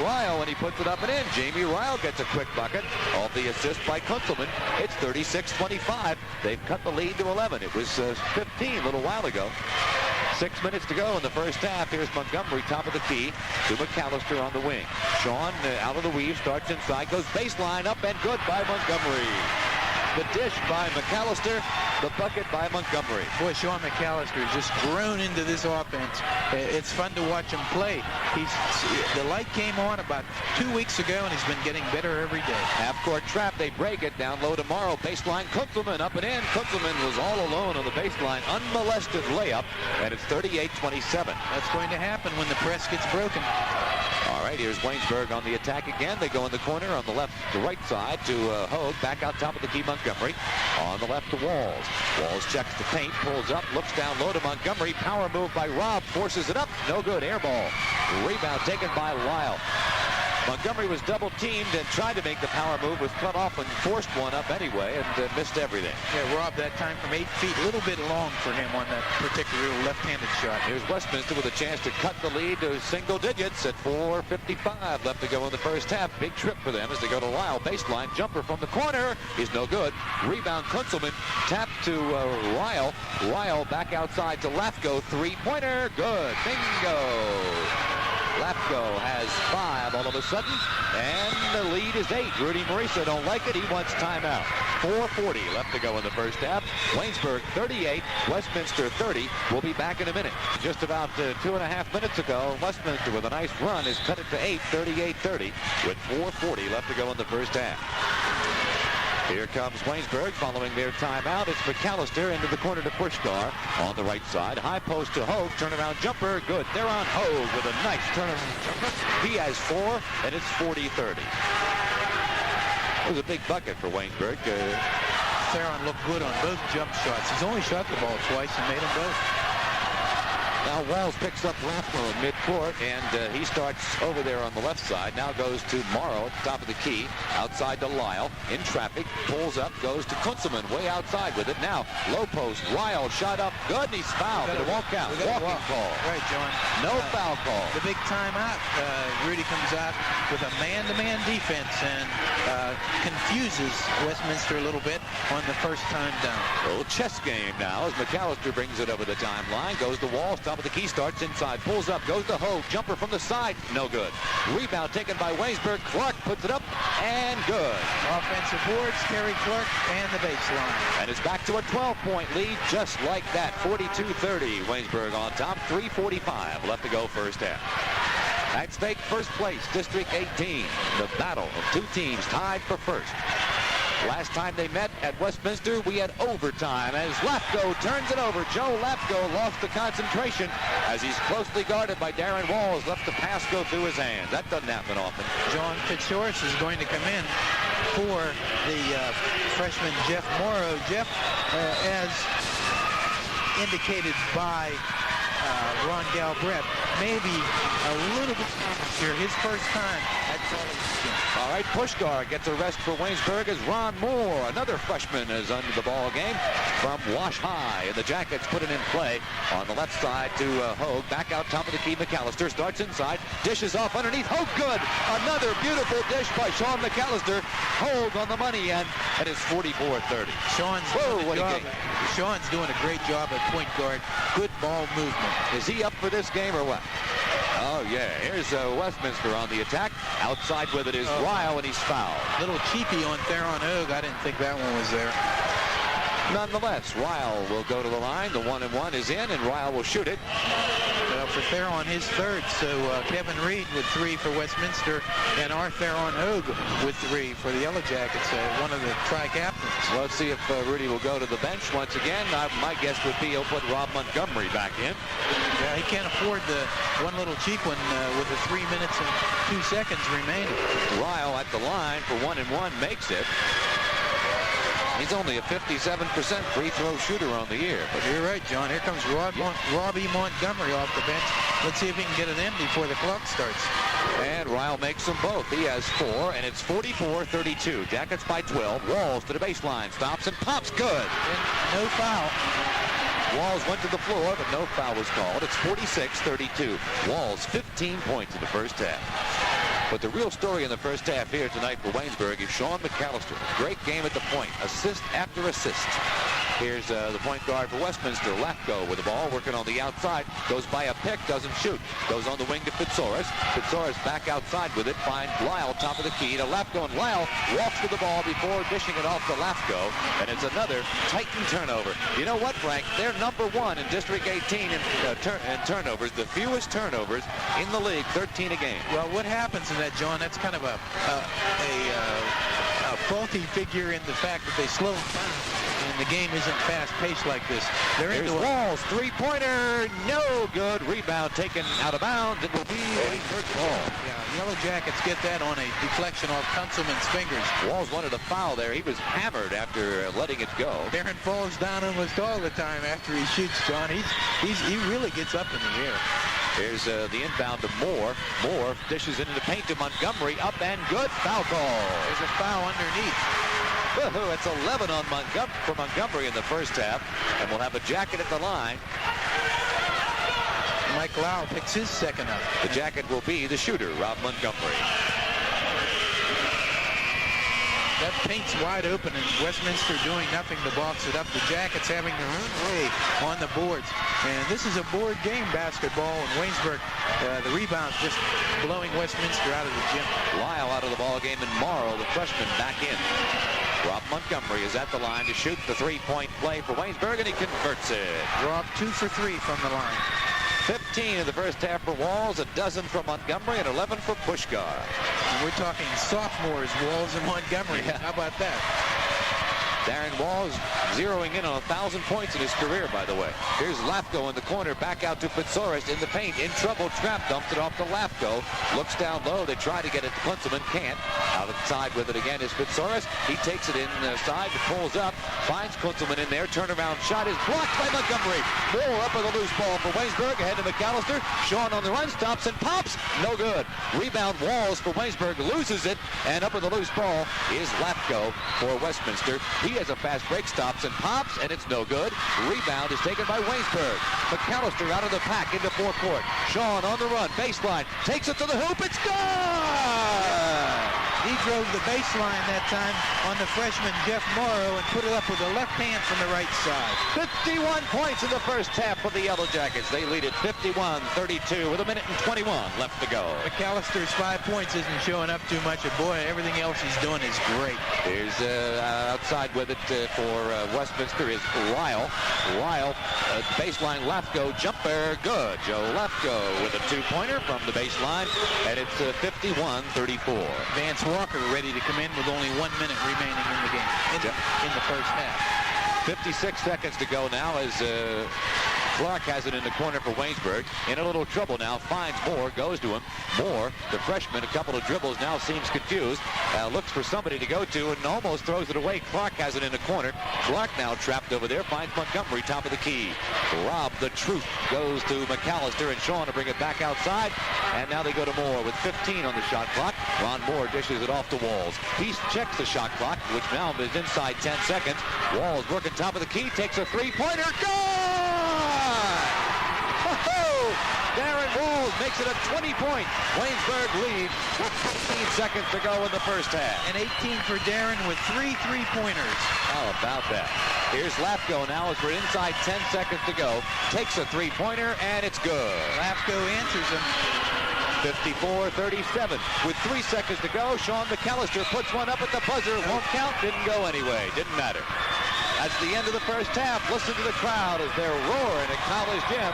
Ryle, and he puts it up and in. Jamie Ryle gets a quick bucket off the assist by Kunzelman. It's 36-25. They've cut the lead to 11. It was 15 a little while ago. 6 minutes to go in the first half. Here's Montgomery, top of the key, to McCallister on the wing. Sean out of the weave, starts inside, goes baseline, up and good by Montgomery. The dish by McCallister, the bucket by Montgomery. Boy, Sean McCallister has just grown into this offense. It's fun to watch him play. The light came on about 2 weeks ago, and he's been getting better every day. Half-court trap, they break it down low to Morrow. Baseline, Kunzelman up and in. Kunzelman was all alone on the baseline, unmolested layup, and it's 38-27. That's going to happen when the press gets broken. All right, here's Waynesburg on the attack again. They go in the corner on the left to right side to Hogue. Back out top of the key, Montgomery. On the left to Walls. Walls checks the paint, pulls up, looks down low to Montgomery. Power move by Robb, forces it up. No good, air ball. Rebound taken by Lyle. Montgomery was double-teamed and tried to make the power move, was cut off and forced one up anyway and missed everything. Yeah, Robb that time from 8 feet, a little bit long for him on that particular left-handed shot. Here's Westminster with a chance to cut the lead to single digits at 4:55 left to go in the first half. Big trip for them as they go to Lyle. Baseline jumper from the corner is no good. Rebound Kunzelman, tap to Ryle. Ryle back outside to Lafko. Three-pointer, good. Bingo. Lafko has 5 all of a sudden, and the lead is 8. Rudy Marisa don't like it. He wants timeout. 4:40 left to go in the first half. Waynesburg 38, Westminster 30. We'll be back in a minute. Just about 2.5 minutes ago, Westminster with a nice run has cut it to 8, 38-30, with 4:40 left to go in the first half. Here comes Waynesburg following their timeout. It's McCallister into the corner to Puskar on the right side. High post to Hogue. Turnaround jumper. Good. They're on Hogue with a nice turnaround jumper. He has 4, and it's 40-30. It was a big bucket for Waynesburg. Theron looked good on both jump shots. He's only shot the ball twice and made them both. Now Walls picks up Lafko in midcourt, and he starts over there on the left side. Now goes to Morrow at the top of the key. Outside to Lyle. In traffic. Pulls up. Goes to Kunzelman. Way outside with it. Now low post. Ryle shot up. Good. And he's fouled. But it won't count. Walking call. Right, John. No foul call. The big timeout. Rudy comes out with a man-to-man defense and confuses Westminster a little bit on the first time down. A little chess game now as McCallister brings it over the timeline. Goes to Walls. Top of the key, starts inside, pulls up, goes to Hogue, jumper from the side, no good. Rebound taken by Waynesburg. Clark puts it up, and good. Offensive boards, Terry Clark, and the baseline. And it's back to a 12-point lead, just like that. 42-30, Waynesburg on top. 3:45 left to go first half. At stake, first place, District 18. The battle of two teams tied for first. Last time they met at Westminster, we had overtime as Lafko turns it over. Joe Lafko lost the concentration as he's closely guarded by Darren Walls. Left the pass go through his hands. That doesn't happen often. John Fitzhorst is going to come in for the freshman Jeff Morrow. Jeff, as indicated by Ron Galbraith, maybe a little bit here. His first time at college. All right, Puskar gets a rest for Waynesburg as Ron Moore, another freshman, is under the ball game from Wash High. And the Jackets put it in play on the left side to Hogue. Back out top of the key, McCallister starts inside, dishes off underneath. Hogue, good. Another beautiful dish by Sean McCallister. Hogue on the money end, and it's 44-30. Sean's doing a great job at point guard. Good ball movement. Is he up for this game or what? Oh, yeah. Here's Westminster on the attack. Outside with it is Ryle, and he's fouled. Little cheapy on Theron Hogue. I didn't think that one was there. Nonetheless, Ryle will go to the line. The 1-and-1 is in, and Ryle will shoot it. For Theron, his third. So Kevin Reed with 3 for Westminster, and our Theron Hogue with 3 for the Yellow Jackets, one of the tri-captains. Well, let's see if Rudy will go to the bench once again. My guess would be he'll put Rob Montgomery back in. Yeah, he can't afford the one little cheap one with the 3 minutes and 2 seconds remaining. Ryle at the line for 1-and-1 makes it. He's only a 57% free throw shooter on the year. But you're right, John. Here comes Robbie Montgomery off the bench. Let's see if he can get it in before the clock starts. And Ryle makes them both. He has 4, and it's 44-32. Jackets by 12. Walls to the baseline. Stops and pops. Good. And no foul. Walls went to the floor, but no foul was called. It's 46-32. Walls 15 points in the first half. But the real story in the first half here tonight for Waynesburg is Sean McCallister. Great game at the point. Assist after assist. Here's the point guard for Westminster, Lefko, with the ball, working on the outside. Goes by a pick, doesn't shoot. Goes on the wing to Fitzoris. Fitzoris back outside with it. Finds Lyle top of the key to Lefko, and Lyle walks with the ball before dishing it off to Lefko. And it's another Titan turnover. You know what, Frank? They're number 1 in District 18 in turnovers. The fewest turnovers in the league, 13 a game. Well, what happens in that, John, that's kind of a faulty figure in the fact that they slow down. And the game isn't fast-paced like this. They're Here's into Walls, three-pointer, no good. Rebound taken out of bounds. It will be a first ball. Yeah, Yellow Jackets get that on a deflection off Kunzelman's fingers. Walls wanted a foul there. He was hammered after letting it go. Darren falls down almost all the time after he shoots, John. He really gets up in the air. Here's the inbound to Moore. Moore dishes into the paint to Montgomery. Up and good. Foul call. There's a foul underneath. It's 11 on for Montgomery in the first half, and we'll have a Jacket at the line. Mike Lau picks his second up. The Jacket will be the shooter, Rob Montgomery. That paint's wide open, and Westminster doing nothing to box it up. The Jackets having their own way on the boards. And this is a board game basketball, and Waynesburg, the rebound just blowing Westminster out of the gym. Lyle out of the ball game, and Morrow, the freshman, back in. Rob Montgomery is at the line to shoot the three-point play for Waynesburg, and he converts it. Rob 2 for 3 from the line. 15 in the first half for Walls, a dozen for Montgomery, and 11 for Puskar. And we're talking sophomores, Walls and Montgomery. Yeah. How about that? Darren Walls zeroing in on 1,000 points in his career, by the way. Here's Lefko in the corner, back out to Fitzoris in the paint. In trouble, trap, dumped it off to Lefko. Looks down low, they try to get it to Kunzelman, can't. Outside with it again is Fitzoris. He takes it inside, pulls up, finds Kunzelman in there. Turnaround shot is blocked by Montgomery. Moore up with a loose ball for Waynesburg, ahead to McCallister. Sean on the run, stops and pops. No good. Rebound Walls for Waynesburg, loses it, and up with the loose ball is Lefko for Westminster. He has a fast break, stops and pops, and it's no good. Rebound is taken by Waynesburg. McCallister out of the pack into forecourt. Sean on the run, baseline, takes it to the hoop, it's good! He drove the baseline that time on the freshman Jeff Morrow and put it up with the left hand from the right side. 51 points in the first half for the Yellow Jackets. They lead it 51-32 with 1:21 left to go. McCallister's 5 points isn't showing up too much, and boy, everything else he's doing is great. Here's outside with it for Westminster is Lyle. Lyle, baseline Lefko, jumper, good. Joe Lefko with a two-pointer from the baseline, and it's 51-34. Vance Walker ready to come in with only 1 minute remaining in the game, in the first half. 56 seconds to go now as Clark has it in the corner for Waynesburg. In a little trouble now, finds Moore, goes to him. Moore, the freshman, a couple of dribbles, now seems confused. Looks for somebody to go to and almost throws it away. Clark has it in the corner. Clark now trapped over there, finds Montgomery, top of the key. Rob the Truth goes to McCallister and Sean to bring it back outside. And now they go to Moore with 15 on the shot clock. Ron Moore dishes it off to Walls. He checks the shot clock, which now is inside 10 seconds. Walls working top of the key, takes a three-pointer. Good! Darren Walls makes it a 20-point Waynesburg lead with 15 seconds to go in the first half. And 18 for Darren with 3 three-pointers. How about that? Here's Lefko now as we're inside 10 seconds to go. Takes a three-pointer, and it's good. Lefko answers him. 54-37. With 3 seconds to go, Sean McCallister puts one up at the buzzer. Won't count. Didn't go anyway. Didn't matter. That's the end of the first half. Listen to the crowd as they're roaring at College Gym.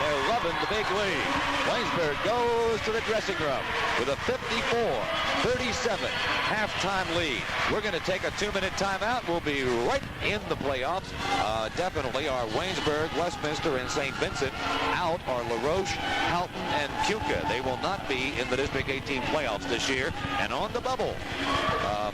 They're loving the big lead. Waynesburg goes to the dressing room with a 54-37 halftime lead. We're going to take a 2-minute timeout. We'll be right in the playoffs. Definitely are Waynesburg, Westminster, and St. Vincent. Out are LaRoche, Houghton, and Puskar. They will not be in the District 18 playoffs this year. And on the bubble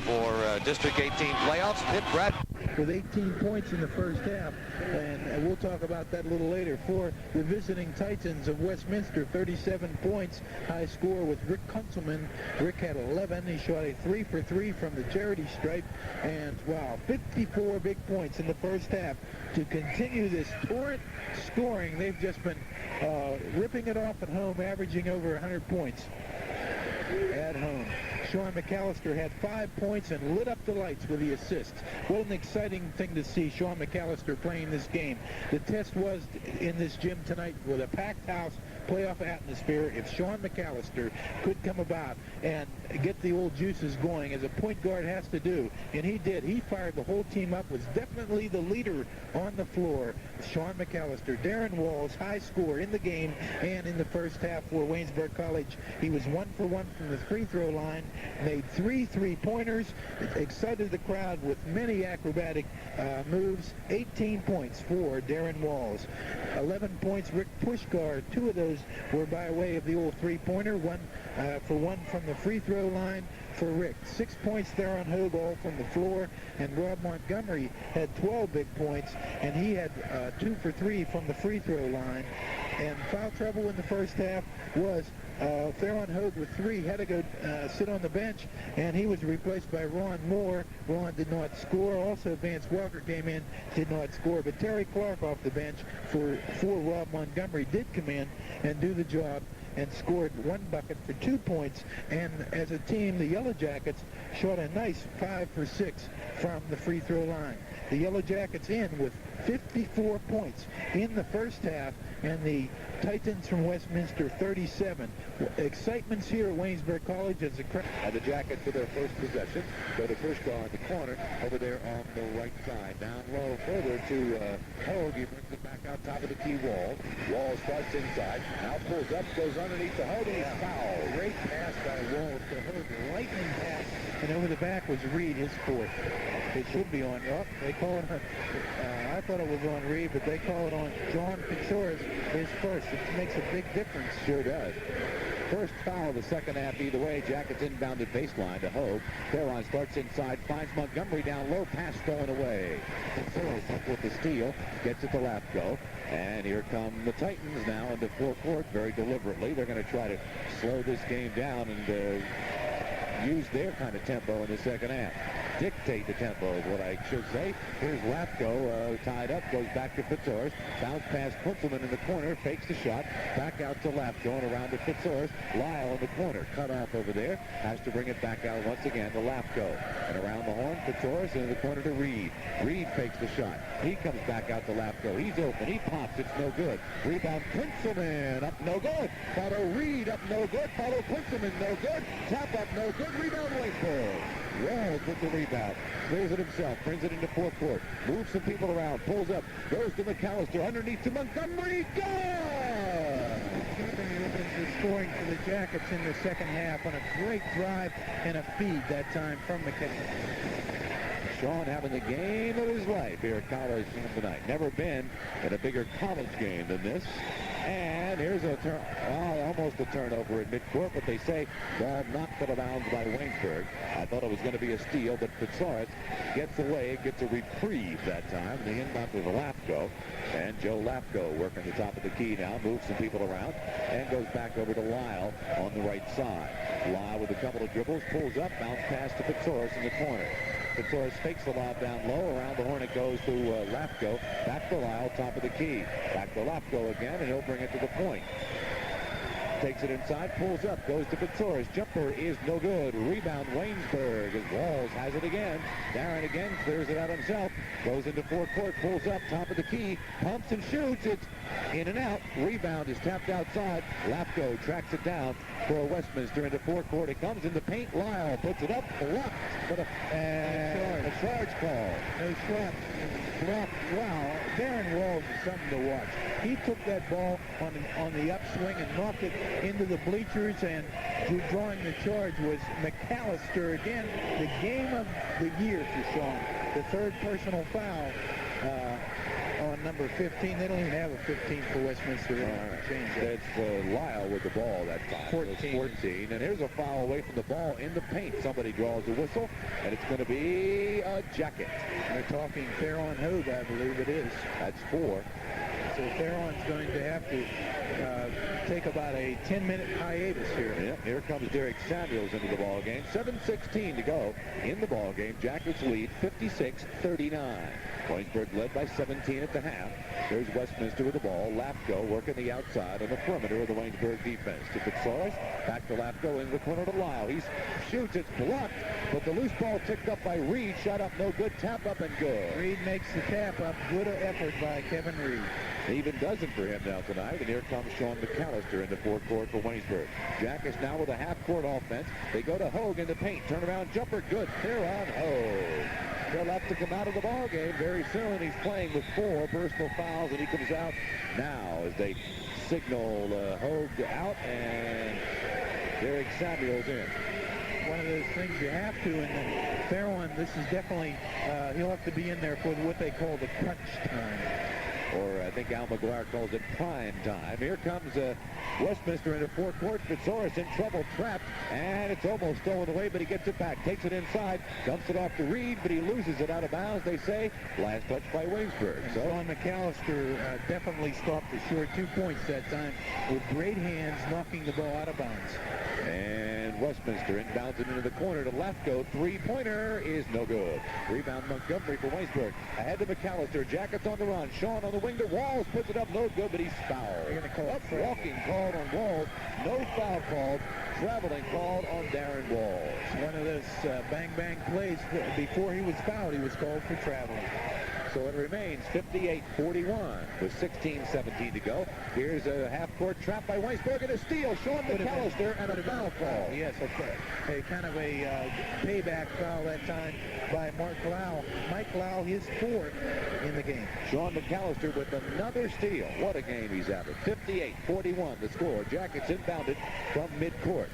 for District 18 playoffs, Pitt Brad with 18 points in the first half, and we'll talk about that a little later. For the visiting Titans of Westminster, 37 points, high score with Rick Kunzelman. Rick had 11. He shot a 3 for 3 from the charity stripe, and wow, 54 big points in the first half to continue this torrent scoring. They've just been ripping it off at home, averaging over 100 points at home. Sean McCallister had 5 points and lit up the lights with the assists. What an exciting thing to see Sean McCallister playing this game. The test was in this gym tonight with a packed house, playoff atmosphere, if Sean McCallister could come about and get the old juices going, as a point guard has to do. And he did. He fired the whole team up, was definitely the leader on the floor. Sean McCallister. Darren Walls, high score in the game and in the first half for Waynesburg College. He was 1 for 1 from the free throw line, made 3 3-pointers, excited the crowd with many acrobatic moves. 18 points for Darren Walls. 11 points, Rick Puskar. 2 of those were by way of the old 3-pointer, 1 for 1 from the free throw line for Rick. 6 points there on Hogue, all from the floor, and Rob Montgomery had 12 big points, and he had 2 for 3 from the free throw line. And foul trouble in the first half was Theron Hogue with 3, had to go sit on the bench, and he was replaced by Ron Moore. Ron did not score. Also, Vance Walker came in, did not score. But Terry Clark off the bench for Rob Montgomery did come in and do the job and scored 1 bucket for 2 points. And as a team, the Yellow Jackets shot a nice 5 for 6 from the free throw line. The Yellow Jackets in with 54 points in the first half, and the Titans from Westminster 37. Excitement's here at Waynesburg College as the Jackets for their first possession. Go to Puskar in the corner over there on the right side. Down low further to Hogue. He brings it back out top of the key wall. Wall starts inside. Now pulls up, goes underneath the Hogue. He's foul. Great pass by Wall to Hogue. Lightning pass. And over the back was Reed, his 4th. It should be on. Oh, they call it on. I thought it was on Reed, but they call it on John Pitzoris, his 1st. It makes a big difference. Sure does. First foul of the second half either way. Jackets inbounded baseline to Hogue. Theron starts inside, finds Montgomery down low, pass thrown away. Pitzoris up with the steal, gets it to Lapko. And here come the Titans now into full court very deliberately. They're going to try to slow this game down and use their kind of tempo in the second half. Dictate the tempo is what I should say. Here's Lapko tied up, goes back to Pitzoris. Bounce past Kunzelman in the corner, fakes the shot. Back out to Lapko and around to Pitzoris. Lyle in the corner, cut off over there. Has to bring it back out once again to Lapko. And around the horn, Pitzoris in the corner to Reed. Reed fakes the shot. He comes back out to Lapko. He's open. He pops. It's no good. Rebound Kunzelman. Up no good. Follow Reed. Up no good. Follow Kunzelman. No good. Tap up no good. Rebound Waynesburg. Walls with the rebound. Clears it himself. Brings it into forecourt. Moves some people around. Pulls up. Goes to McCallister. Underneath to Montgomery. Good! The scoring for the Jackets in the second half on a great drive and a feed that time from McCallister. Sean having the game of his life here at College tonight. Never been in a bigger college game than this. And here's a almost a turnover at midcourt, but they say ball knocked out of bounds by Waynesburg. I thought it was going to be a steal, but Pitzoris gets away, gets a reprieve that time. The inbound to Lapko, and Joe Lapko working the top of the key now, moves some people around, and goes back over to Lyle on the right side. Lyle with a couple of dribbles, pulls up, bounce pass to Pitzoris in the corner. Pitzoris fakes the lob down low. Around the horn it goes to Lapko. Back to Lyle, top of the key. Back to Lapko again, and he'll bring it to the point. takes it inside, pulls up, goes to Pitsaurus. Jumper is no good. Rebound, Waynesburg, as Walls has it again. Darren again clears it out himself. Goes into forecourt, pulls up, top of the key, pumps and shoots. It's in and out. Rebound is tapped outside. Lapko tracks it down for Westminster into forecourt. It comes in the paint. Lyle puts it up, blocked, but a charge call. No slap. Blocked. Wow, Darren Walls is something to watch. He took that ball on the upswing and knocked it into the bleachers, and drawing the charge was McCallister again. The game of the year for Sean. The third personal foul on number 15. They don't even have a 15 for Westminster. That's Lyle with the ball that time. 14. And here's a foul away from the ball in the paint. Somebody draws the whistle, and it's going to be a jacket. They're talking Theron Hogue, I believe it is. That's 4. So Theron's going to have to take about a 10-minute hiatus here. Yep, here comes Derek Samuels into the ball game. 7:16 to go in the ball game. Jackets lead 56-39. Waynesburg led by 17 at the half. There's Westminster with the ball. Lapko working the outside on the perimeter of the Waynesburg defense. To Pitsaurus, back to Lapko in the corner to Lyle. He shoots, it's blocked, but the loose ball ticked up by Reed. Shot up, no good. Tap up and good. Reed makes the tap up. Good effort by Kevin Reed. Even dozen for him now tonight, and here comes Sean McCallister in the forecourt for Waynesburg. Jackets now with a half-court offense. They go to Hogue in the paint. Turnaround jumper, good. Theron Hogue. He'll have to come out of the ball game very soon. He's playing with 4 personal fouls, and he comes out now as they signal Hogue out and Derek Samuels in. One of those things you have to, and Theron, this is definitely, he'll have to be in there for what they call the crunch time. Or I think Al McGuire calls it prime time. Here comes Westminster into forecourt. Pitsaurus in trouble, trapped, and it's almost stolen away, but he gets it back. Takes it inside, dumps it off to Reed, but he loses it out of bounds, they say. Last touch by Waynesburg. So Sean McCallister definitely stopped the short 2 points that time with great hands, knocking the ball out of bounds. And Westminster inbounds it into the corner to Lapko. Three-pointer is no good. Rebound Montgomery for Waynesburg. Ahead to McCallister. Jackets on the run. Sean on the wing to Walls. Puts it up. No good, but he's fouled. They're going to call it walking called on Walls. No foul called. Traveling called on Darren Walls. One of those bang-bang plays. Before he was fouled, he was called for traveling. So it remains 58-41 with 16-17 to go. Here's a half-court trap by Waynesburg and a steal. Sean McCallister and a foul call. Yes, a kind of a payback foul that time by Mike Lau, his 4th in the game. Sean McCallister with another steal. What a game he's having. 58-41 the score. Jackets inbounded from midcourt.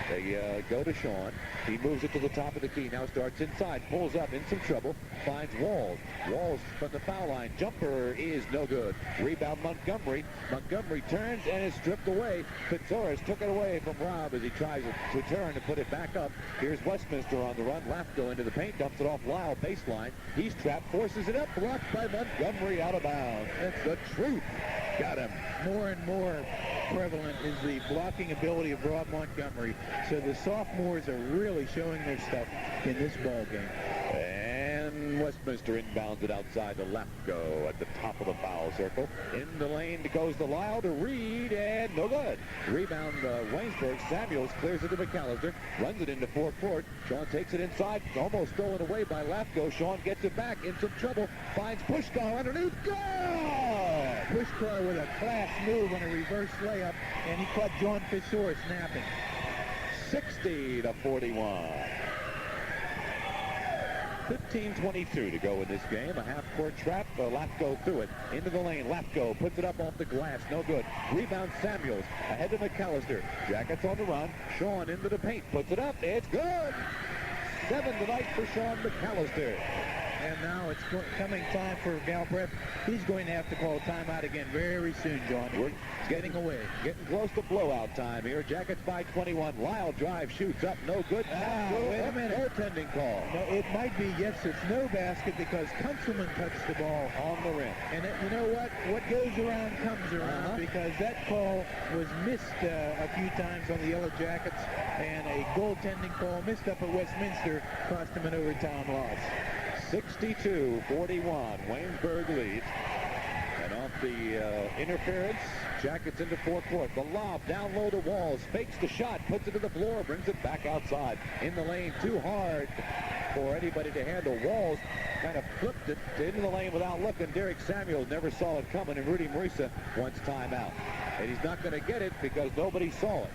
They go to Sean. He moves it to the top of the key. Now starts inside. Pulls up in some trouble. Finds Walls. Walls from the foul line. Jumper is no good. Rebound Montgomery. Montgomery turns and is stripped away. Pitsaurus took it away from Rob as he tries to turn and put it back up. Here's Westminster on the run. Lapko into the paint. Dumps it off Lyle baseline. He's trapped. Forces it up. Blocked by Montgomery out of bounds. That's the truth. Got him. More and more prevalent is the blocking ability of Rob Montgomery. So the sophomores are really showing their stuff in this ball game. And Westminster inbounds it outside to Lapko at the top of the foul circle. In the lane goes the Lyle to Reed, and no good. Rebound Waynesburg. Samuels clears it to McCallister. Runs it into forecourt. Sean takes it inside. Almost stolen away by Lapko. Sean gets it back in some trouble. Finds Puskar underneath. Good! Puskar with a class move on a reverse layup, and he caught John Pitsaurus napping. 60-41. 15:22 to go in this game. A half-court trap. Lapko threw it into the lane. Lapko puts it up off the glass. No good. Rebound Samuels. Ahead to McCallister. Jackets on the run. Sean into the paint. Puts it up. It's good. 7 tonight for Sean McCallister. And now it's coming time for Galbraith. He's going to have to call a timeout again very soon, John. We're getting away. Getting close to blowout time here. Jackets by 21. Lyle drive, shoots up, no good. Wait a minute. Goaltending call. No, it might be, yes, it's no basket because Kunzelman touched the ball on the rim. And you know what? What goes around comes around because that call was missed a few times on the Yellow Jackets, and a goaltending call missed up at Westminster cost him an overtime loss. 62-41. Waynesburg leads. And on off the interference. Jackets into forecourt. The lob down low to Walls. Fakes the shot. Puts it to the floor. Brings it back outside. In the lane. Too hard for anybody to handle. Walls kind of flipped it into the lane without looking. Derek Samuels never saw it coming, and Rudy Marisa wants timeout. And he's not going to get it because nobody saw it.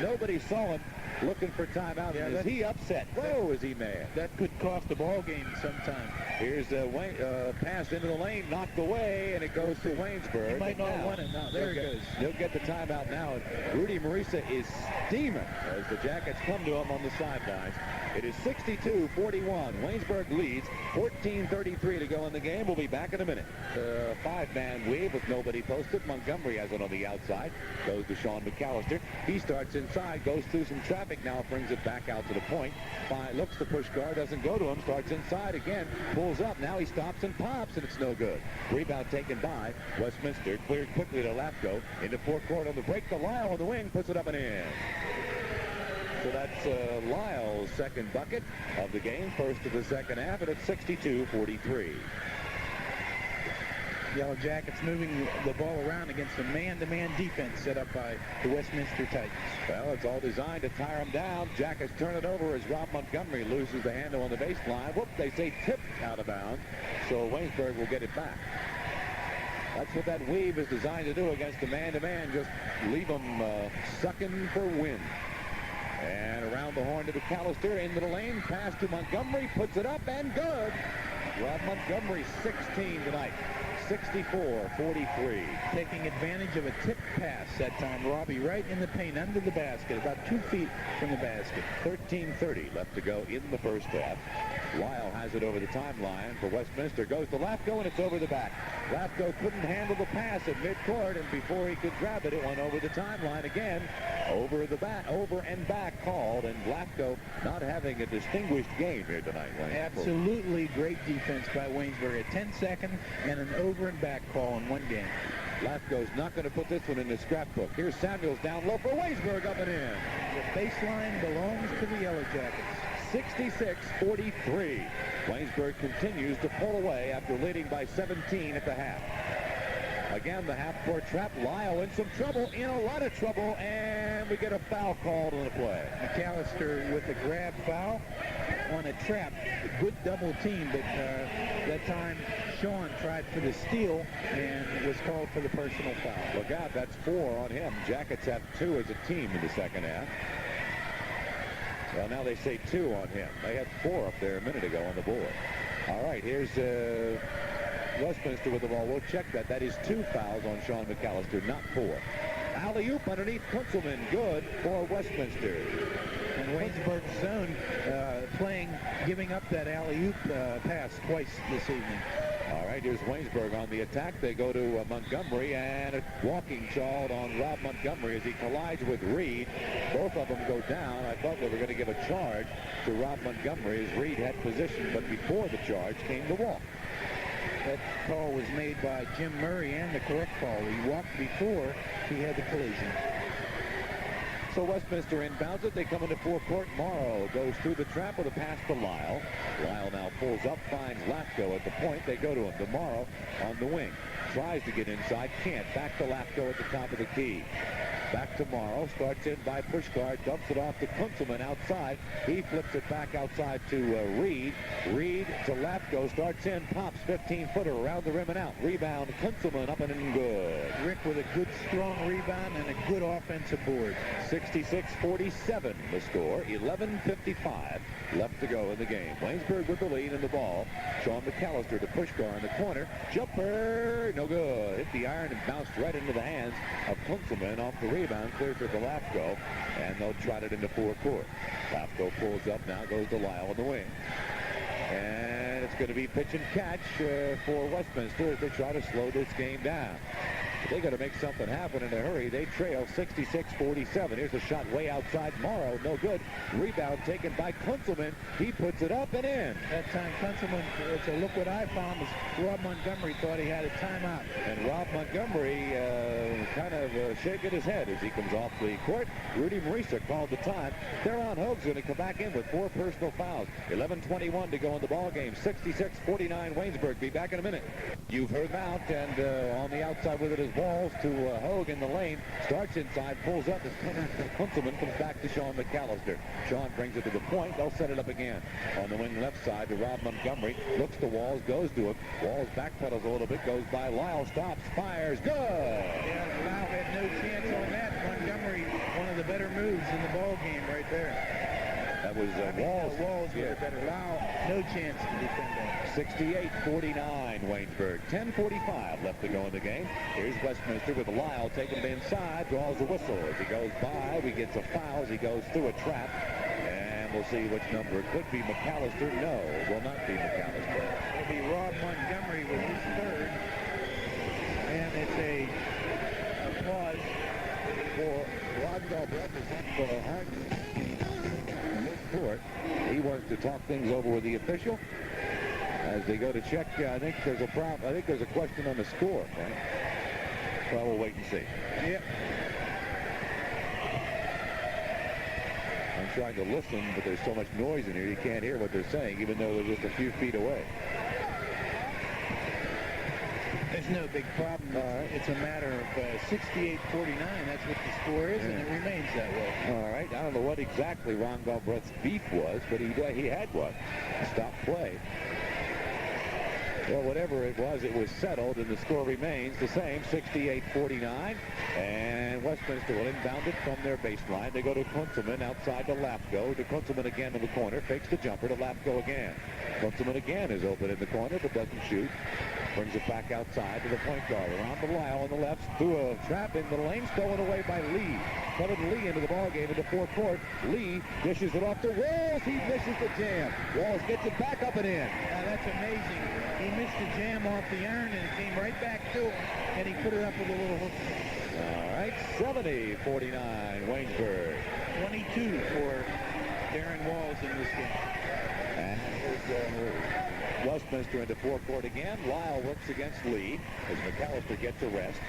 Nobody saw him looking for timeout. Yeah, is he upset? Whoa, is he mad? That could cost the ball game sometime. Here's a pass into the lane, knocked away, and it goes to Waynesburg. He might not want it now. There it goes. He'll get the timeout now. And Rudy Marisa is steaming as the Jackets come to him on the sidelines. It is 62-41. Waynesburg leads. 14:33 to go in the game. We'll be back in a minute. Five-man weave with nobody posted. Montgomery has it on the outside. Goes to Sean McCallister. He starts inside, goes through some traffic now, brings it back out to the point. Looks to Puskar, doesn't go to him, starts inside again, pulls up. Now he stops and pops, and it's no good. Rebound taken by Westminster. Cleared quickly to Lafko. Into forecourt on the break. The Lyle on the wing puts it up and in. So that's Lyle's second bucket of the game, first of the second half, and it's 62-43. Yellow Jackets moving the ball around against a man-to-man defense set up by the Westminster Titans. Well, it's all designed to tire them down. Jackets turn it over as Rob Montgomery loses the handle on the baseline. Whoop, they say tipped out of bounds, so Waynesburg will get it back. That's what that weave is designed to do against a man-to-man, just leave them sucking for wind. And around the horn to McCallister, into the lane, pass to Montgomery, puts it up, and good. Rob Montgomery, 16 tonight. 64-43. Taking advantage of a tip pass that time. Robbie right in the paint, under the basket, about 2 feet from the basket. 13:30 left to go in the first half. Lyle has it over the timeline for Westminster. Goes to Lafko, and it's over the back. Lafko couldn't handle the pass at midcourt, and before he could grab it, it went over the timeline again. Over and back called, and Lafko not having a distinguished game here tonight. Absolutely great defense by Waynesburg. A 10-second and an over and back call in one game. Lafko's not going to put this one in the scrapbook. Here's Samuels down low for Waynesburg, up and in. The baseline belongs to the Yellow Jackets. 66-43. Waynesburg continues to pull away after leading by 17 at the half. Again, the half-court trap. Lyle in some trouble, in a lot of trouble, and we get a foul called on the play. McCallister with a grab foul on a trap. Good double team, but that time Sean tried for the steal and was called for the personal foul. Look out, that's 4 on him. Jackets have 2 as a team in the second half. Well, now they say 2 on him. They had 4 up there a minute ago on the board. All right, here's Westminster with the ball. We'll check that. That is 2 fouls on Sean McCallister, not 4. Alley-oop underneath Kunzelman. Good for Westminster. And Waynesburg's zone giving up that alley-oop pass twice this evening. All right, here's Waynesburg on the attack. They go to Montgomery, and a walking charge on Rob Montgomery as he collides with Reed. Both of them go down. I thought they were going to give a charge to Rob Montgomery as Reed had position, but before the charge came the walk. That call was made by Jim Murray, and the correct call. He walked before he had the collision. So Westminster inbounds it. They come into forecourt. Morrow goes through the trap with a pass to Lyle. Lyle now pulls up, finds Lafko at the point. They go to him. Tomorrow on the wing. Tries to get inside, can't. Back to Lafko at the top of the key. Back to Morrow, starts in by Puskar, dumps it off to Kunzelman outside. He flips it back outside to Reed. Reed to Lafko, starts in, pops, 15-footer around the rim and out. Rebound, Kunzelman up and in good. Rick with a good, strong rebound and a good offensive board. 66-47 the score, 11:55 left to go in the game. Waynesburg with the lead in the ball. Sean McCallister to Puskar in the corner. Jumper, no good. Hit the iron and bounced right into the hands of Kunzelman off the rebound. Clear for the Lafko, and they'll trot it into forecourt. Lafko pulls up now, goes to Lyle on the wing. And it's going to be pitch and catch for Westminster as they try to slow this game down. They got to make something happen in a hurry. They trail 66-47. Here's a shot way outside. Morrow, no good. Rebound taken by Kunzelman. He puts it up and in. That time, Kunzelman, so look what I found was Rob Montgomery thought he had a timeout. And Rob Montgomery kind of shaking his head as he comes off the court. Rudy Marisa called the time. Theron Hogue's going to come back in with 4 personal fouls. 11:21 to go in the ball game. 66-49 Waynesburg. Be back in a minute. You've heard out, and on the outside with it is Walls to Hogue in the lane. Starts inside, pulls up as Kunzelman comes back to Sean McCallister. Sean brings it to the point. They'll set it up again. On the wing left side to Rob Montgomery. Looks to Walls, goes to him. Walls backpedals a little bit, goes by Lyle, stops, fires, good! Yeah, Lyle had no chance on that. Montgomery, one of the better moves in the ball game right there. That was Walls. Walls with a better. Lyle, no chance to defend that. 68-49 Waynesburg. 10:45 left to go in the game. Here's Westminster with Lyle taking him inside, draws a whistle. As he goes by, he gets a foul as he goes through a trap. And we'll see which number. It could be McCallister. No, it will not be McCallister. It'll be Rob Montgomery with his third. And it's a applause For Ron Galbraith is up court. He wants to talk things over with the official as they go to check. I think there's a problem. I think there's a question on the score. Right? Well, we'll wait and see. Yep. I'm trying to listen, but there's so much noise in here you can't hear what they're saying, even though they're just a few feet away. There's no big problem. It's a matter of 68-49. That's what the score is, and it remains that way. All right. I don't know what exactly Ron Galbraith's beef was, but he had one. Stop play. Well, whatever it was settled, and the score remains the same, 68-49. And Westminster will inbound it from their baseline. They go to Kunzelman outside to Lapko. To Kunzelman again in the corner. Fakes the jumper to Lapko again. Kunzelman again is open in the corner, but doesn't shoot. Brings it back outside to the point guard. Around the Lyle on the left. Through a trap into the lane. Stolen away by Lee. Kevin Lee into the ballgame into forecourt. Lee dishes it off to Walls. He misses the jam. Walls gets it back up and in. That's amazing. He missed the jam off the iron, and it came right back to him, and he put it up with a little hook. All right, 70-49 Waynesburg. 22 for Darren Walls in this game. And here's Westminster into forecourt again. Lyle works against Lee as McCallister gets a rest.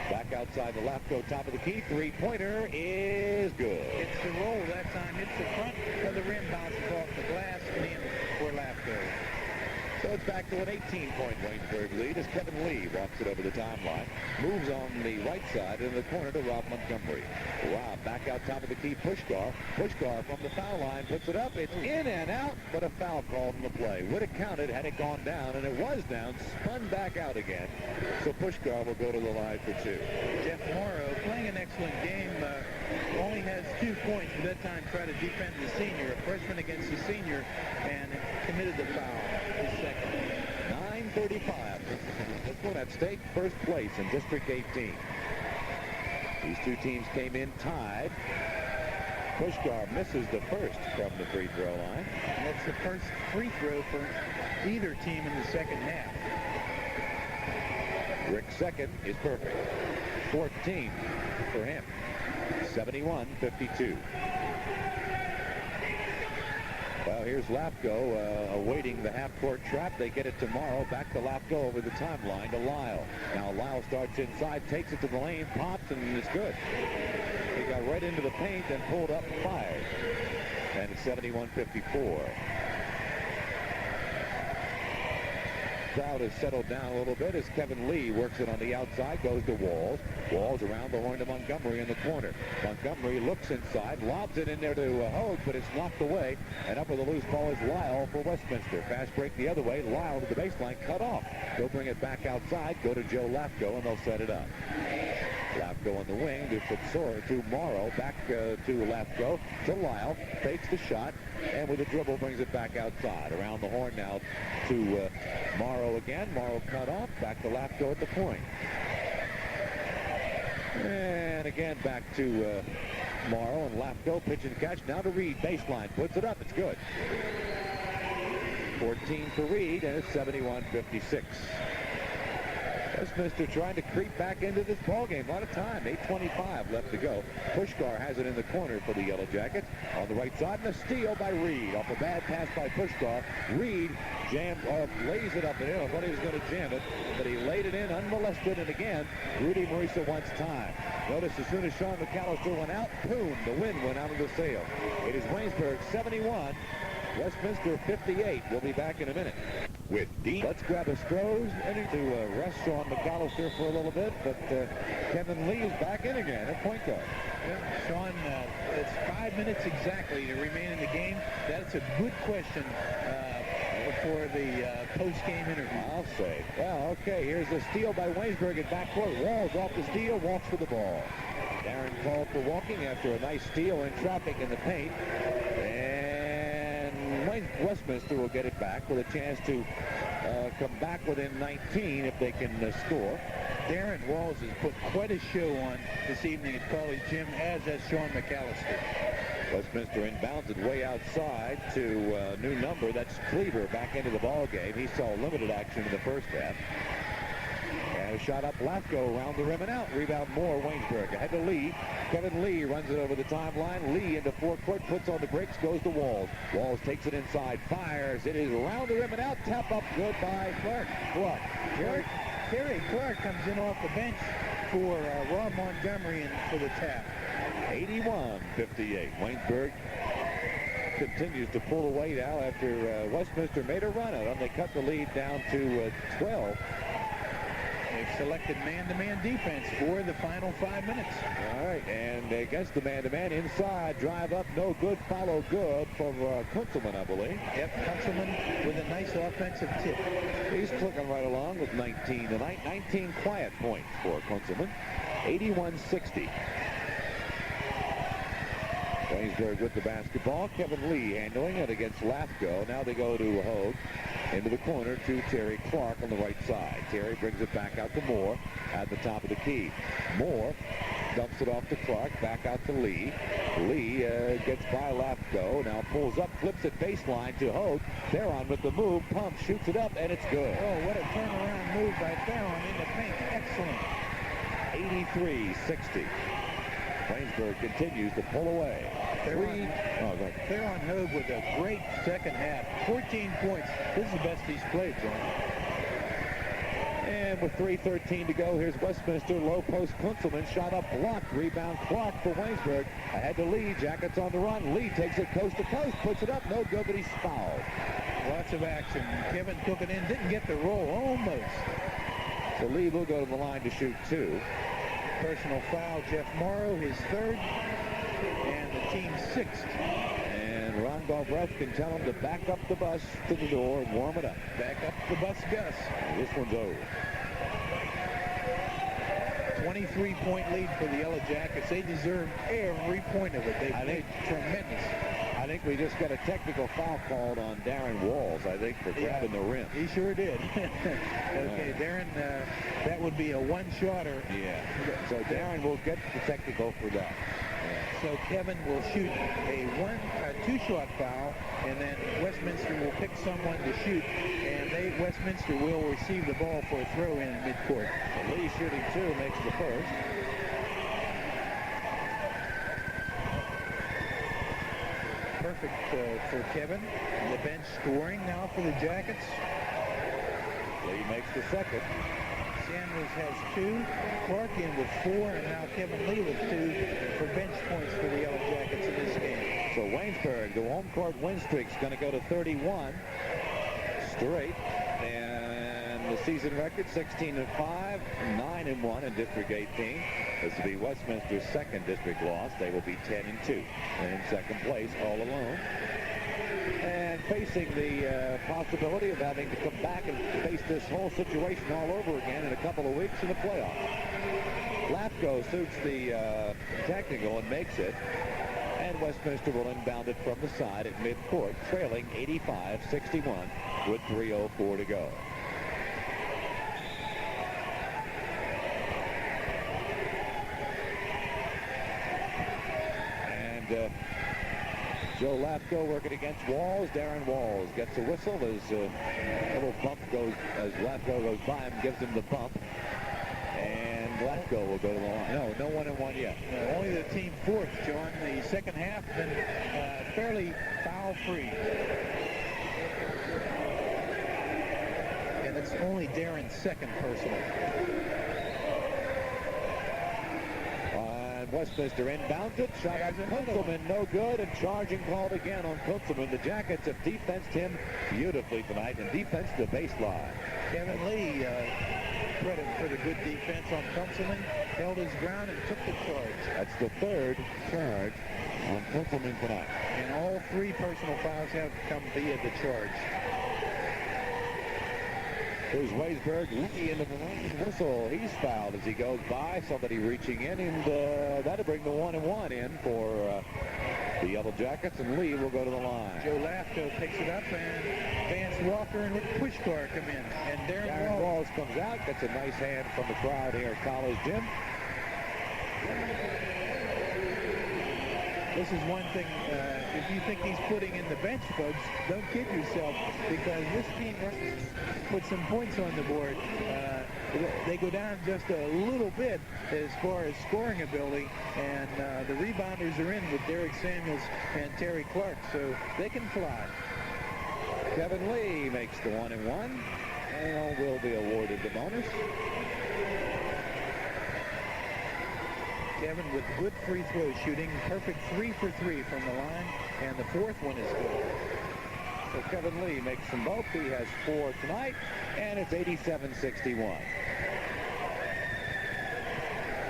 Back outside the Lapko, top of the key. Three-pointer is good. It's the roll that time. Hits the front of the rim, bounces off the glass, and in for Lapko. So it's back to an 18-point Waynesburg lead as Kevin Lee walks it over the timeline. Moves on the right side in the corner to Rob Montgomery. Rob back out top of the key. Puskar. Puskar from the foul line puts it up. It's in and out, but a foul called in the play. Would have counted had it gone down, and it was down. Spun back out again. So Puskar will go to the line for two. Jeff Morrow playing an excellent game. Only has 2 points, but that time tried to defend the senior. A freshman against the senior, and committed the foul. His second. 9:35. This one at stake, first place in District 18. These two teams came in tied. Puskar misses the first from the free throw line. And that's the first free throw for either team in the second half. Rick's second is perfect. 14 for him. 71-52. Well, here's Lapko awaiting the half-court trap. They get it tomorrow. Back to Lapko over the timeline to Lyle. Now Lyle starts inside, takes it to the lane, pops, and it's good. He got right into the paint and pulled up and fired. And it's 71-54. Crowd has settled down a little bit as Kevin Lee works it on the outside, goes to Walls. Walls around the horn to Montgomery in the corner. Montgomery looks inside, lobs it in there to Hogue, but it's knocked away. And up with a loose ball is Lyle for Westminster. Fast break the other way. Lyle to the baseline, cut off. They'll bring it back outside, go to Joe Lapko, and they'll set it up. Lapko on the wing to Morrow, back to Lapko, to Lyle, fakes the shot, and with a dribble brings it back outside. Around the horn now to Morrow again. Morrow cut off, back to Lapko at the point. And again back to Morrow and Lapko, pitch and catch, now to Reed, baseline, puts it up, it's good. 14 for Reed, and it's 71-56. Westminster trying to creep back into this ballgame. A lot of time. 8:25 left to go. Puskar has it in the corner for the Yellow Jackets. On the right side, and a steal by Reed. Off a bad pass by Puskar. Reed lays it up and in. I thought he was going to jam it, but he laid it in unmolested. And again, Rudy Marisa wants time. Notice as soon as Sean McCallister went out, boom, the wind went out of the sail. It is Waynesburg 71. Westminster 58. We'll be back in a minute with Dean. Let's grab a Strohs to rest Sean McCallister for a little bit, but Kevin Lee is back in again at point guard. Yeah, Sean, it's 5 minutes exactly to remain in the game. That's a good question for the post-game interview. I'll say. Well, okay, here's a steal by Waynesburg at backcourt. Walls off the steal, walks for the ball. Darren called for walking after a nice steal in traffic in the paint. Westminster will get it back with a chance to come back within 19 if they can score. Darren Walls has put quite a show on this evening at College Gym, as has Sean McCallister. Westminster inbounds it way outside to a new number. That's Cleaver back into the ball game. He saw limited action in the first half. And a shot up Lafko around the rim and out. Rebound more, Waynesburg. Ahead to Lee. Kevin Lee runs it over the timeline. Lee into forecourt, puts on the brakes, goes to Walls. Walls takes it inside, fires. It is around the rim and out. Tap up good by Clark. Terry Clark comes in off the bench for Rob Montgomery and for the tap. 81-58. Waynesburg continues to pull away now after Westminster made a run at them. They cut the lead down to 12. They've selected man-to-man defense for the final 5 minutes. All right, and against the man-to-man inside, drive up, no good, follow good for Kunzelman, I believe. Yep, Kunzelman with a nice offensive tip. He's clicking right along with 19 tonight. 19 quiet points for Kunzelman. 81-60. Waynesburg with the basketball. Kevin Lee handling it against Lafko. Now they go to Hogue. Into the corner to Terry Clark on the right side. Terry brings it back out to Moore at the top of the key. Moore dumps it off to Clark, back out to Lee. Lee gets by Lafko, now pulls up, flips it baseline to Hogue. Theron with the move, pumps, shoots it up, and it's good. Oh, what a turnaround move by Theron in the paint. Excellent. 83-60. Waynesburg continues to pull away. Theron Hogue with a great second half. 14 points. This is the best he's played, John. And with 3:13 to go, here's Westminster. Low post Kunzelman. Shot up, blocked. Rebound Clark for Waynesburg. Ahead to Lee. Jackets on the run. Lee takes it coast to coast. Puts it up. No good, but he's fouled. Lots of action. Kevin took it in. Didn't get the roll. Almost. So Lee will go to the line to shoot two. Personal foul, Jeff Morrow, his third, and the team's sixth. And Ron Galbraith can tell him to back up the bus to the door and warm it up. Back up the bus, Gus. And this one's over. 23-point lead for the Yellow Jackets. They deserve every point of it. They played tremendous. I think we just got a technical foul called on Darren Walls, I think, for grabbing the rim. He sure did. Okay, Darren, that would be a one-shotter. Yeah. So Darren will get the technical for that. Yeah. So Kevin will shoot a two-shot foul, and then Westminster will pick someone to shoot, and Westminster will receive the ball for a throw-in at midcourt. So Lee shooting two makes the first. Perfect for Kevin. The bench scoring now for the Jackets. Lee makes the second. Sanders has two. Clark in with four, and now Kevin Lee with two for bench points for the Yellow Jackets in this game. So Waynesburg, the home court win streak is going to go to 31 straight. And the season record, 16-5, 9-1 in District 18. This will be Westminster's second district loss. They will be 10-2 and in second place all alone. And facing the possibility of having to come back and face this whole situation all over again in a couple of weeks in the playoffs. Lafko suits the technical and makes it. And Westminster will inbound it from the side at midcourt, trailing 85-61 with 3:04 to go. Joe Lafko working against Walls. Darren Walls gets a whistle as a little bump goes as Lafko goes by him, gives him the bump. Lefko will go to the line. No 1-and-1 yet. Only the team fourth, John. The second half been fairly foul-free. And it's only Darren's second personal. Westminster inbounds it. Shot at Kunzelman, no good, and charging called again on Kunzelman. The Jackets have defensed him beautifully tonight and defensed the baseline. Kevin Lee, credit for the good defense on Kunzelman, held his ground and took the charge. That's the third charge on Kunzelman tonight. And all three personal fouls have come via the charge. Here's Waynesburg into the whistle. He's fouled as he goes by. Somebody reaching in, and that'll bring the 1-and-1 in for the Yellow Jackets, and Lee will go to the line. Joe Lafko picks it up, and Vance Walker and Puskar come in. And Darren Walls comes out, gets a nice hand from the crowd here at College Gym. This is one thing, if you think he's putting in the bench folks, don't kid yourself, because this team put some points on the board. They go down just a little bit as far as scoring ability, and the rebounders are in with Derek Samuels and Terry Clark, so they can fly. Kevin Lee makes the 1-and-1, and will be awarded the bonus. Kevin with good free throw shooting, perfect 3 for 3 from the line, and the fourth one is good. So Kevin Lee makes them both. He has 4 tonight, and it's 87-61.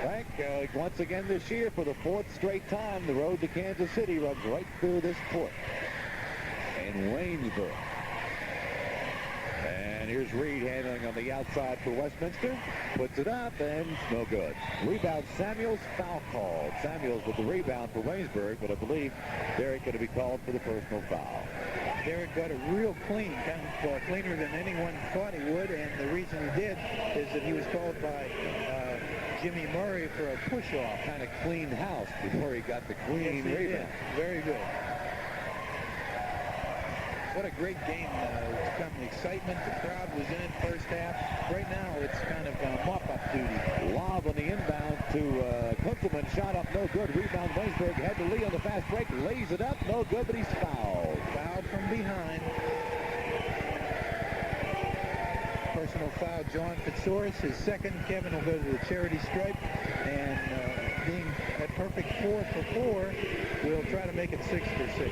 Frank, once again this year, for the 4th straight time, the road to Kansas City runs right through this port in Waynesburg. And here's Reed handling on the outside for Westminster. Puts it up, and it's no good. Rebound, Samuels, foul called. Samuels with the rebound for Waynesburg, but I believe Derek going to be called for the personal foul. Derek got it real clean, kind of cleaner than anyone thought he would, and the reason he did is that he was called by Jimmy Murray for a push-off. Kind of cleaned house before he got the clean rebound. Very good. What a great game. It's come excitement. The crowd was in it first half. Right now, it's kind of mop-up duty. Lob on the inbound to Kunzelman. Shot up, no good. Rebound, Waynesburg. Head to Lee on the fast break. Lays it up, no good, but he's fouled. Fouled from behind. Personal foul, John Fitzorus. His second. Kevin will go to the charity stripe. And being a perfect 4 for 4, we'll try to make it 6 for 6.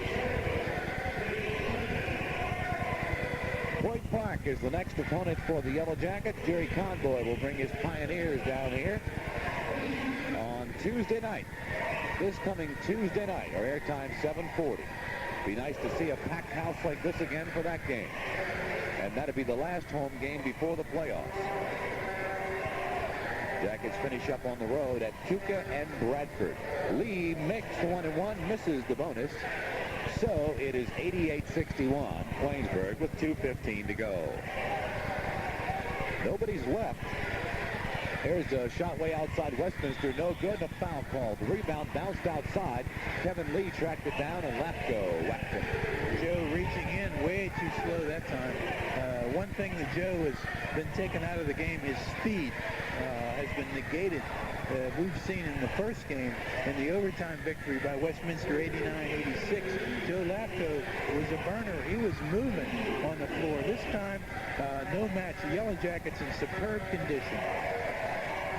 Point Park is the next opponent for the Yellow Jackets. Jerry Conboy will bring his Pioneers down here on Tuesday night. This coming Tuesday night. Our airtime 7:40. Be nice to see a packed house like this again for that game. And that'll be the last home game before the playoffs. Jackets finish up on the road at Tuca and Bradford. Lee makes the 1-and-1, misses the bonus. So it is 88-61, Waynesburg with 2:15 to go. Nobody's left. There's a shot way outside Westminster, no good, a foul called. The rebound bounced outside. Kevin Lee tracked it down, and Lefko whacked him. Joe reaching in way too slow that time. One thing that Joe has been taken out of the game, his speed has been negated. We've seen in the first game, in the overtime victory by Westminster 89-86, Joe Lafko was a burner. He was moving on the floor. This time, no match. The Yellow Jackets in superb condition.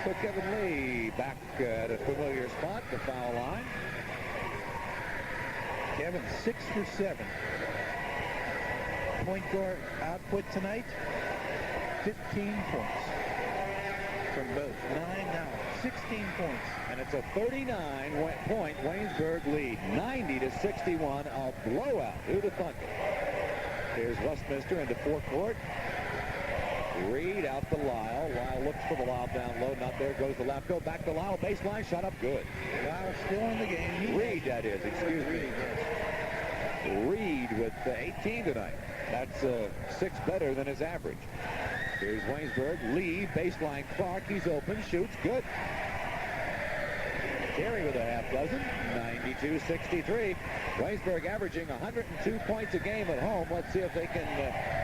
So Kevin Lee back at a familiar spot, the foul line. Kevin 6 for 7. Point guard output tonight, 15 points from both. 9 now, 16 points. And it's a 39-point Waynesburg lead, 90-61, a blowout due to Thunder. Here's Westminster into forecourt. Reed out to Lyle. Lyle looks for the lob down low. Not there. Goes to Lefko. Back to Lyle. Baseline. Shot up good. Lyle still in the game. Reed, that is. Excuse me. Reed with 18 tonight. That's 6 better than his average. Here's Waynesburg. Lee. Baseline. Clark. He's open. Shoots. Good. Terry with a half dozen, 92-63. Waynesburg averaging 102 points a game at home. Let's see if they can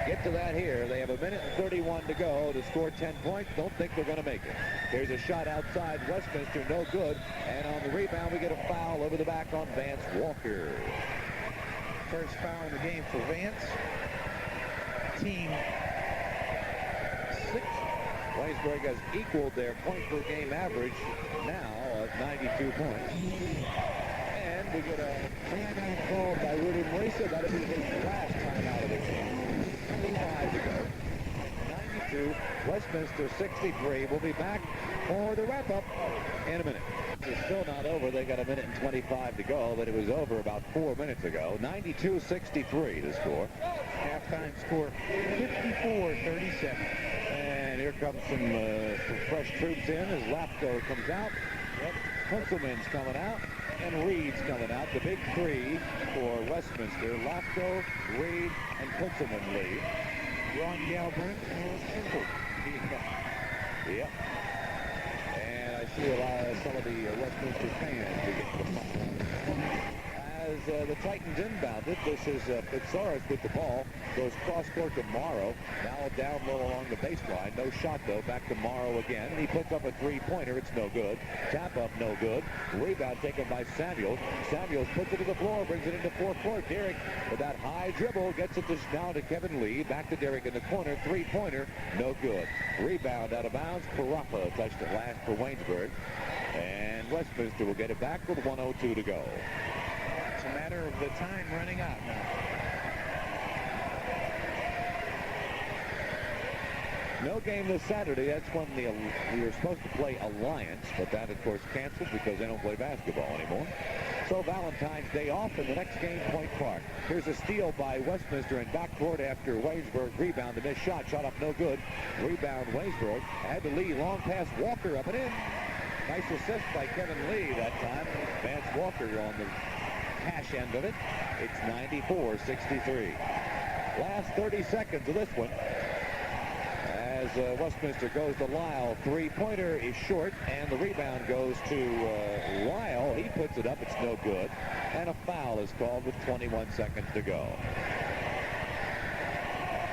get to that here. They have a minute and 31 to go to score 10 points. Don't think they're going to make it. Here's a shot outside Westminster, no good. And on the rebound, we get a foul over the back on Vance Walker. First foul in the game for Vance. Team 6. Waynesburg has equaled their point-per-game average now at 92 points. And we get a timeout call by Rudy Marisa. That'll be his last timeout of the game. 25 to go. 92, Westminster 63. We'll be back for the wrap-up in a minute. It's still not over. They got a minute and 25 to go, but it was over about 4 minutes ago. 92-63 to score. Halftime score 54-37. And here comes some fresh troops in as Lapko comes out. Kunzelman's coming out, and Reed's coming out. The big three for Westminster: Lapko, Reed, and Kunzelman lead. Ron Galbraith and Simple. Yep. And I see a lot of some of the Westminster fans begin to pop. As the Titans inbound it, this is Pitsaris with the ball. Goes cross-court to Morrow. Now down low along the baseline. No shot, though. Back to Morrow again. He puts up a three-pointer. It's no good. Tap up, no good. Rebound taken by Samuels. Samuels puts it to the floor, brings it into fourth-court. Derek with that high dribble gets it now to Kevin Lee. Back to Derek in the corner. Three-pointer, no good. Rebound out of bounds. Parappa touched it last for Waynesburg. And Westminster will get it back with 1:02 to go. It's a matter of the time running out now. No game this Saturday. That's when we were supposed to play Alliance, but that, of course, canceled because they don't play basketball anymore. So Valentine's Day off, and the next game, Point Park. Here's a steal by Westminster in backcourt after Waynesburg rebound. The missed shot up no good. Rebound Waynesburg. Had the lead. Long pass. Walker up and in. Nice assist by Kevin Lee that time. Vance Walker on the cash end of it. It's 94-63. Last 30 seconds of this one. As Westminster goes to Lyle. Three-pointer is short, and the rebound goes to Lyle. He puts it up. It's no good. And a foul is called with 21 seconds to go.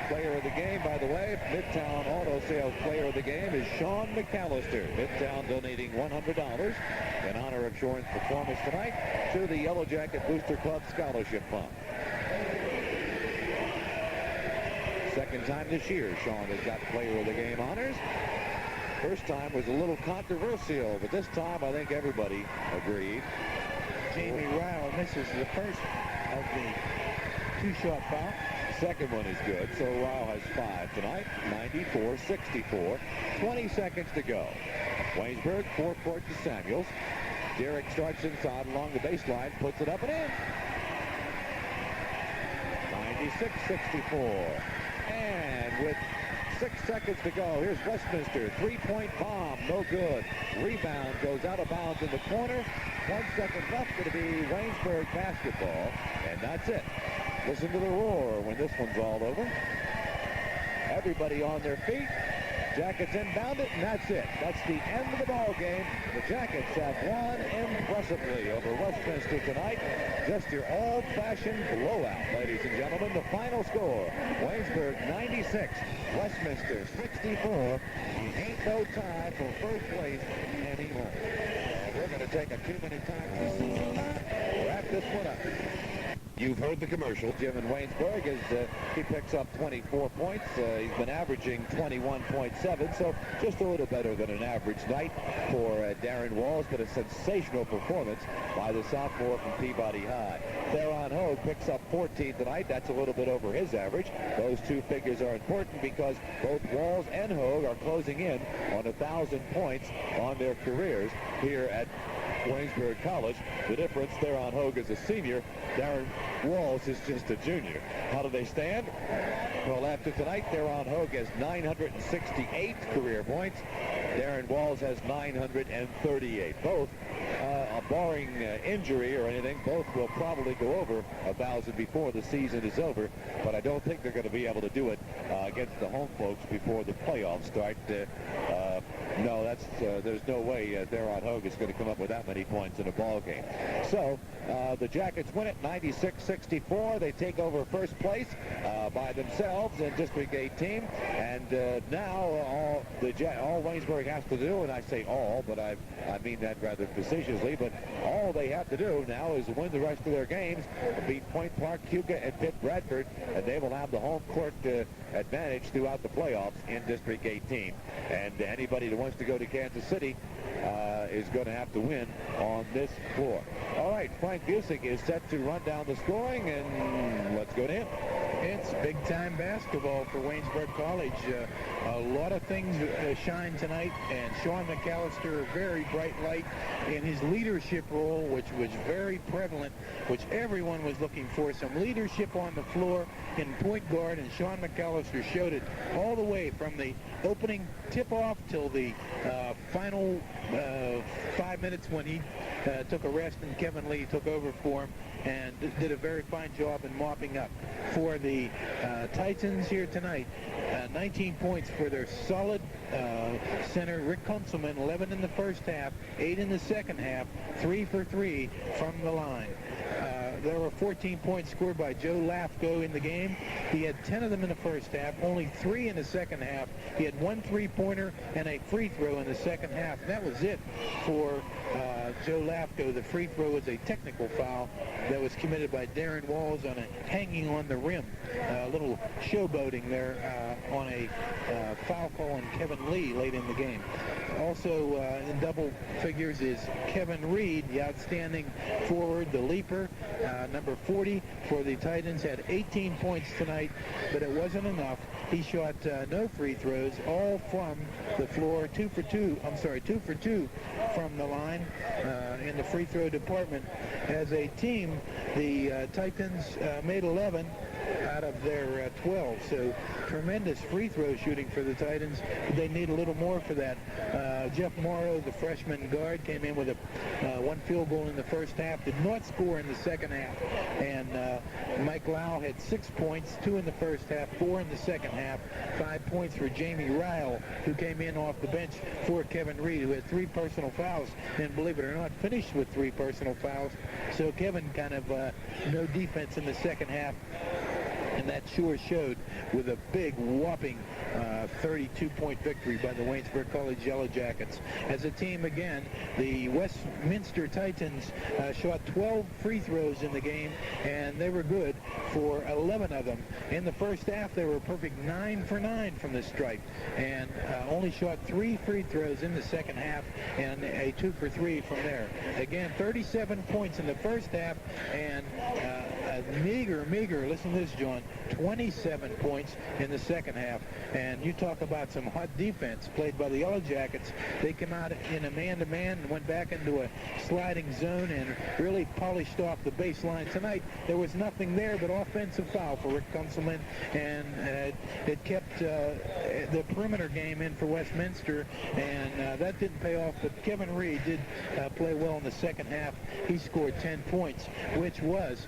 Player of the game, by the way, Midtown Auto Sales player of the game is Sean McCallister. Midtown donating $100 in honor of Sean's performance tonight to the Yellow Jacket Booster Club Scholarship Fund. Second time this year Sean has got player of the game honors. First time was a little controversial, but this time I think everybody agreed. Jamie Ryle misses the first of the two-shot foul. Second one is good, so Ryle has 5 tonight. 94-64. 20 seconds to go. Waynesburg, forecourt to Samuels. Derek starts inside along the baseline, puts it up and in. 96-64. And with 6 seconds to go, here's Westminster. Three-point bomb, no good. Rebound goes out of bounds in the corner. 1 second left. It'll be Waynesburg basketball, and that's it. Listen to the roar when this one's all over. Everybody on their feet. Jackets inbound it, and that's it. That's the end of the ball game. The Jackets have won impressively over Westminster tonight. Just your old-fashioned blowout, ladies and gentlemen. The final score, Waynesburg 96, Westminster 64. Ain't no tie for first place anymore. We're going to take a 2-minute time to wrap this one up. You've heard the commercial. Jim in Waynesburg, he picks up 24 points. He's been averaging 21.7, so just a little better than an average night for Darren Walls, but a sensational performance by the sophomore from Peabody High. Theron Hogue picks up 14 tonight. That's a little bit over his average. Those two figures are important because both Walls and Hogue are closing in on 1,000 points on their careers here at Waynesburg College. The difference, Theron Hogue is a senior. Darren Walls is just a junior. How do they stand? Well, after tonight, Theron Hogue has 968 career points. Darren Walls has 938. Both, barring injury or anything, both will probably go over 1,000 before the season is over, but I don't think they're going to be able to do it against the home folks before the playoffs start. No, there's no way Theron Hogue is going to come up with that many points in a ball game. So the Jackets win it 96-64. They take over first place by themselves in District 18. And now all Waynesburg has to do, and I say all, but I mean that rather facetiously, but all they have to do now is win the rest of their games, beat Point Park, Huga, and Pitt Bradford, and they will have the home court advantage throughout the playoffs in District 18. And anybody that wants to go to Kansas City is going to have to win on this floor. All right, Frank Busick is set to run down the scoring, and let's go to him. It's big-time basketball for Waynesburg College. A lot of things shine tonight, and Sean McCallister, a very bright light in his leadership role, which was very prevalent, which everyone was looking for. Some leadership on the floor in point guard, and Sean McCallister showed it all the way from the opening tip-off till the final 5 minutes when he took a rest and Kevin Lee took over for him and did a very fine job in mopping up. For the Titans here tonight, 19 points for their solid center, Rick Kunzelman, 11 in the first half, 8 in the second half, 3 for 3 from the line. There were 14 points scored by Joe Lafko in the game. He had 10 of them in the first half, only 3 in the second half. He had 1 three-pointer and a free throw in the second half. And that was it for Joe Lafko. The free throw was a technical foul that was committed by Darren Walls on a hanging on the rim. A little showboating there on a foul call on Kevin Lee late in the game. Also in double figures is Kevin Reed, the outstanding forward, the leaper, number 40 for the Titans, had 18 points tonight, but it wasn't enough. He shot no free throws, all from the floor, 2 for 2 from the line in the free throw department. As a team, the Titans made 11 out of their 12, so tremendous free throw shooting for the Titans. They need a little more for that. Jeff Morrow, the freshman guard, came in with a 1 field goal in the first half, did not score in the second half, and Mike Lau had 6 points, 2 in the first half, 4 in the second half, 5 points for Jamie Ryle, who came in off the bench for Kevin Reed, who had 3 personal fouls, and believe it or not, finished with 3 personal fouls. So Kevin kind of no defense in the second half, and that sure showed with a big whopping 32-point victory by the Waynesburg College Yellow Jackets. As a team, again, the Westminster Titans shot 12 free throws in the game, and they were good for 11 of them. In the first half, they were a perfect 9 for 9 from the stripe, and only shot 3 free throws in the second half, and a 2 for 3 from there. Again, 37 points in the first half, and a meager, listen to this, John, 27 points in the second half. And you talk about some hot defense played by the Yellow Jackets. They came out in a man-to-man and went back into a sliding zone and really polished off the baseline. Tonight, there was nothing there but offensive foul for Rick Kunzelman, and it kept the perimeter game in for Westminster, and that didn't pay off. But Kevin Reed did play well in the second half. He scored 10 points, which was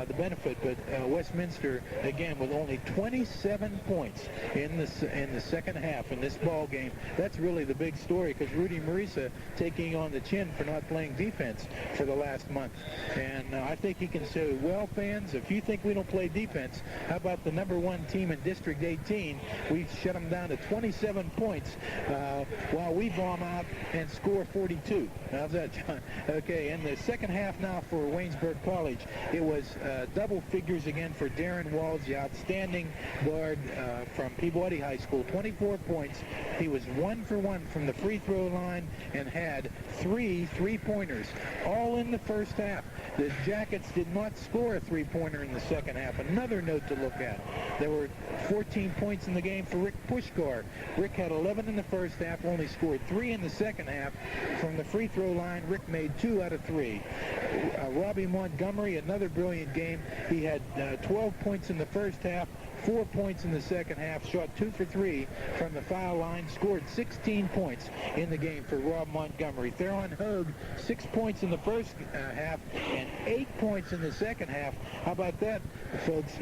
the benefit. But Westminster, again, with only 27 points in the second half in this ball game. That's really the big story, because Rudy Marisa taking on the chin for not playing defense for the last month. And I think he can say, well, fans, if you think we don't play defense, how about the #1 team in District 18? We shut them down to 27 points while we bomb out and score 42. How's that, John? Okay, in the second half now for Waynesburg College, it was double figures again for Darren Walls, the outstanding guard from Peabody High School, 24 points. He was 1 for 1 from the free throw line and had 3 three-pointers, all in the first half. The Jackets did not score a three-pointer in the second half. Another note to look at. There were 14 points in the game for Rick Puskar. Rick had 11 in the first half, only scored 3 in the second half. From the free throw line, Rick made 2 out of 3. Robbie Montgomery, another brilliant game. game. He had 12 points in the first half, 4 points in the second half, shot 2 for 3 from the foul line, scored 16 points in the game for Rob Montgomery. Theron Hogue, 6 points in the first half and 8 points in the second half. How about that, folks?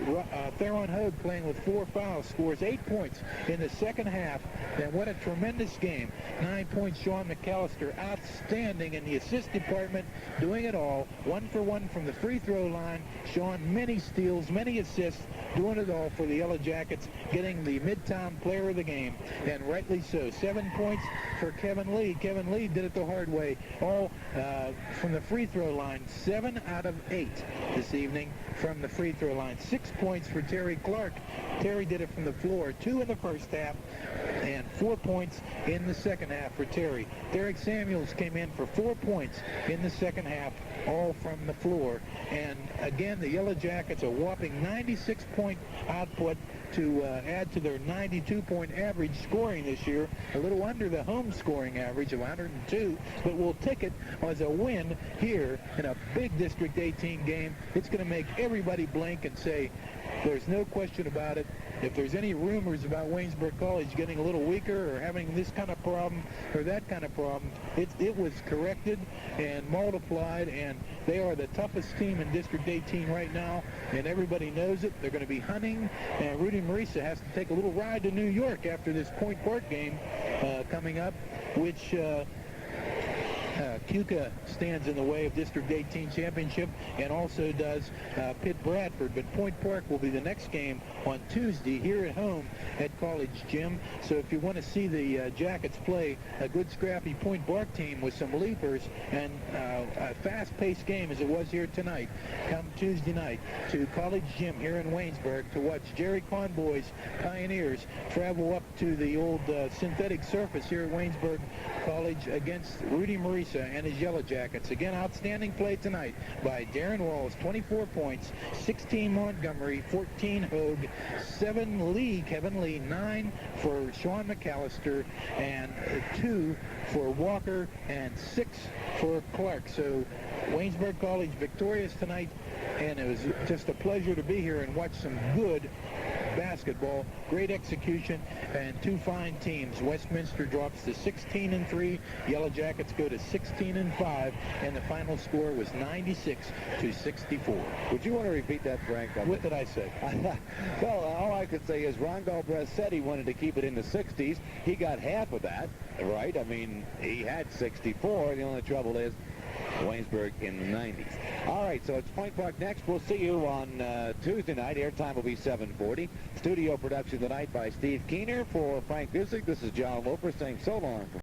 Theron Hogue, playing with 4 fouls, scores 8 points in the second half. And what a tremendous game. 9 points, Sean McCallister, outstanding in the assist department, doing it all. 1 for 1 from the free throw line. Sean, many steals, many assists, doing it all for the Yellow Jackets, getting the Midtown Player of the Game, and rightly so. 7 points for Kevin Lee. Kevin Lee did it the hard way, all from the free throw line. 7 out of 8 this evening from the free throw line. 6 points for Terry Clark. Terry did it from the floor. 2 in the first half and 4 points in the second half for Terry. Derek Samuels came in for 4 points in the second half, all from the floor. And again, the Yellow Jackets, a whopping 96-point output to add to their 92-point average scoring this year, a little under the home scoring average of 102, but we'll take it as a win here in a big District 18 game. It's going to make everybody blink and say, there's no question about it. If there's any rumors about Waynesburg College getting a little weaker or having this kind of problem or that kind of problem, it was corrected and multiplied, and they are the toughest team in District 18 right now, and everybody knows it. They're going to be hunting, and Rudy Marisa has to take a little ride to New York after this Point Park game coming up, which Cuca stands in the way of District 18 championship, and also does Pitt Bradford. But Point Park will be the next game on Tuesday here at home at College Gym. So if you want to see the Jackets play a good scrappy Point Park team with some leapers and a fast-paced game as it was here tonight, come Tuesday night to College Gym here in Waynesburg to watch Jerry Conboy's Pioneers travel up to the old synthetic surface here at Waynesburg College against Rudy Marisa and his Yellow Jackets. Again, outstanding play tonight by Darren Walls, 24 points, 16 Montgomery, 14 Hogue, 7 Lee, Kevin Lee, 9 for Sean McCallister, and 2 for Walker, and 6 for Clark. So Waynesburg College victorious tonight, and it was just a pleasure to be here and watch some good basketball, great execution, and 2 fine teams. Westminster drops to 16-3. Yellow Jackets go to 16-5, and the final score was 96-64. Would you want to repeat that, Frank? What did I say? Well, all I could say is Ron Galbraith said he wanted to keep it in the 60s. He got half of that, right? I mean, he had 64. The only trouble is Waynesburg in the 90s. All right, so it's Point Park next. We'll see you on Tuesday night. Airtime will be 7:40. Studio production tonight by Steve Keener. For Frank Busick, this is John Loper saying so long.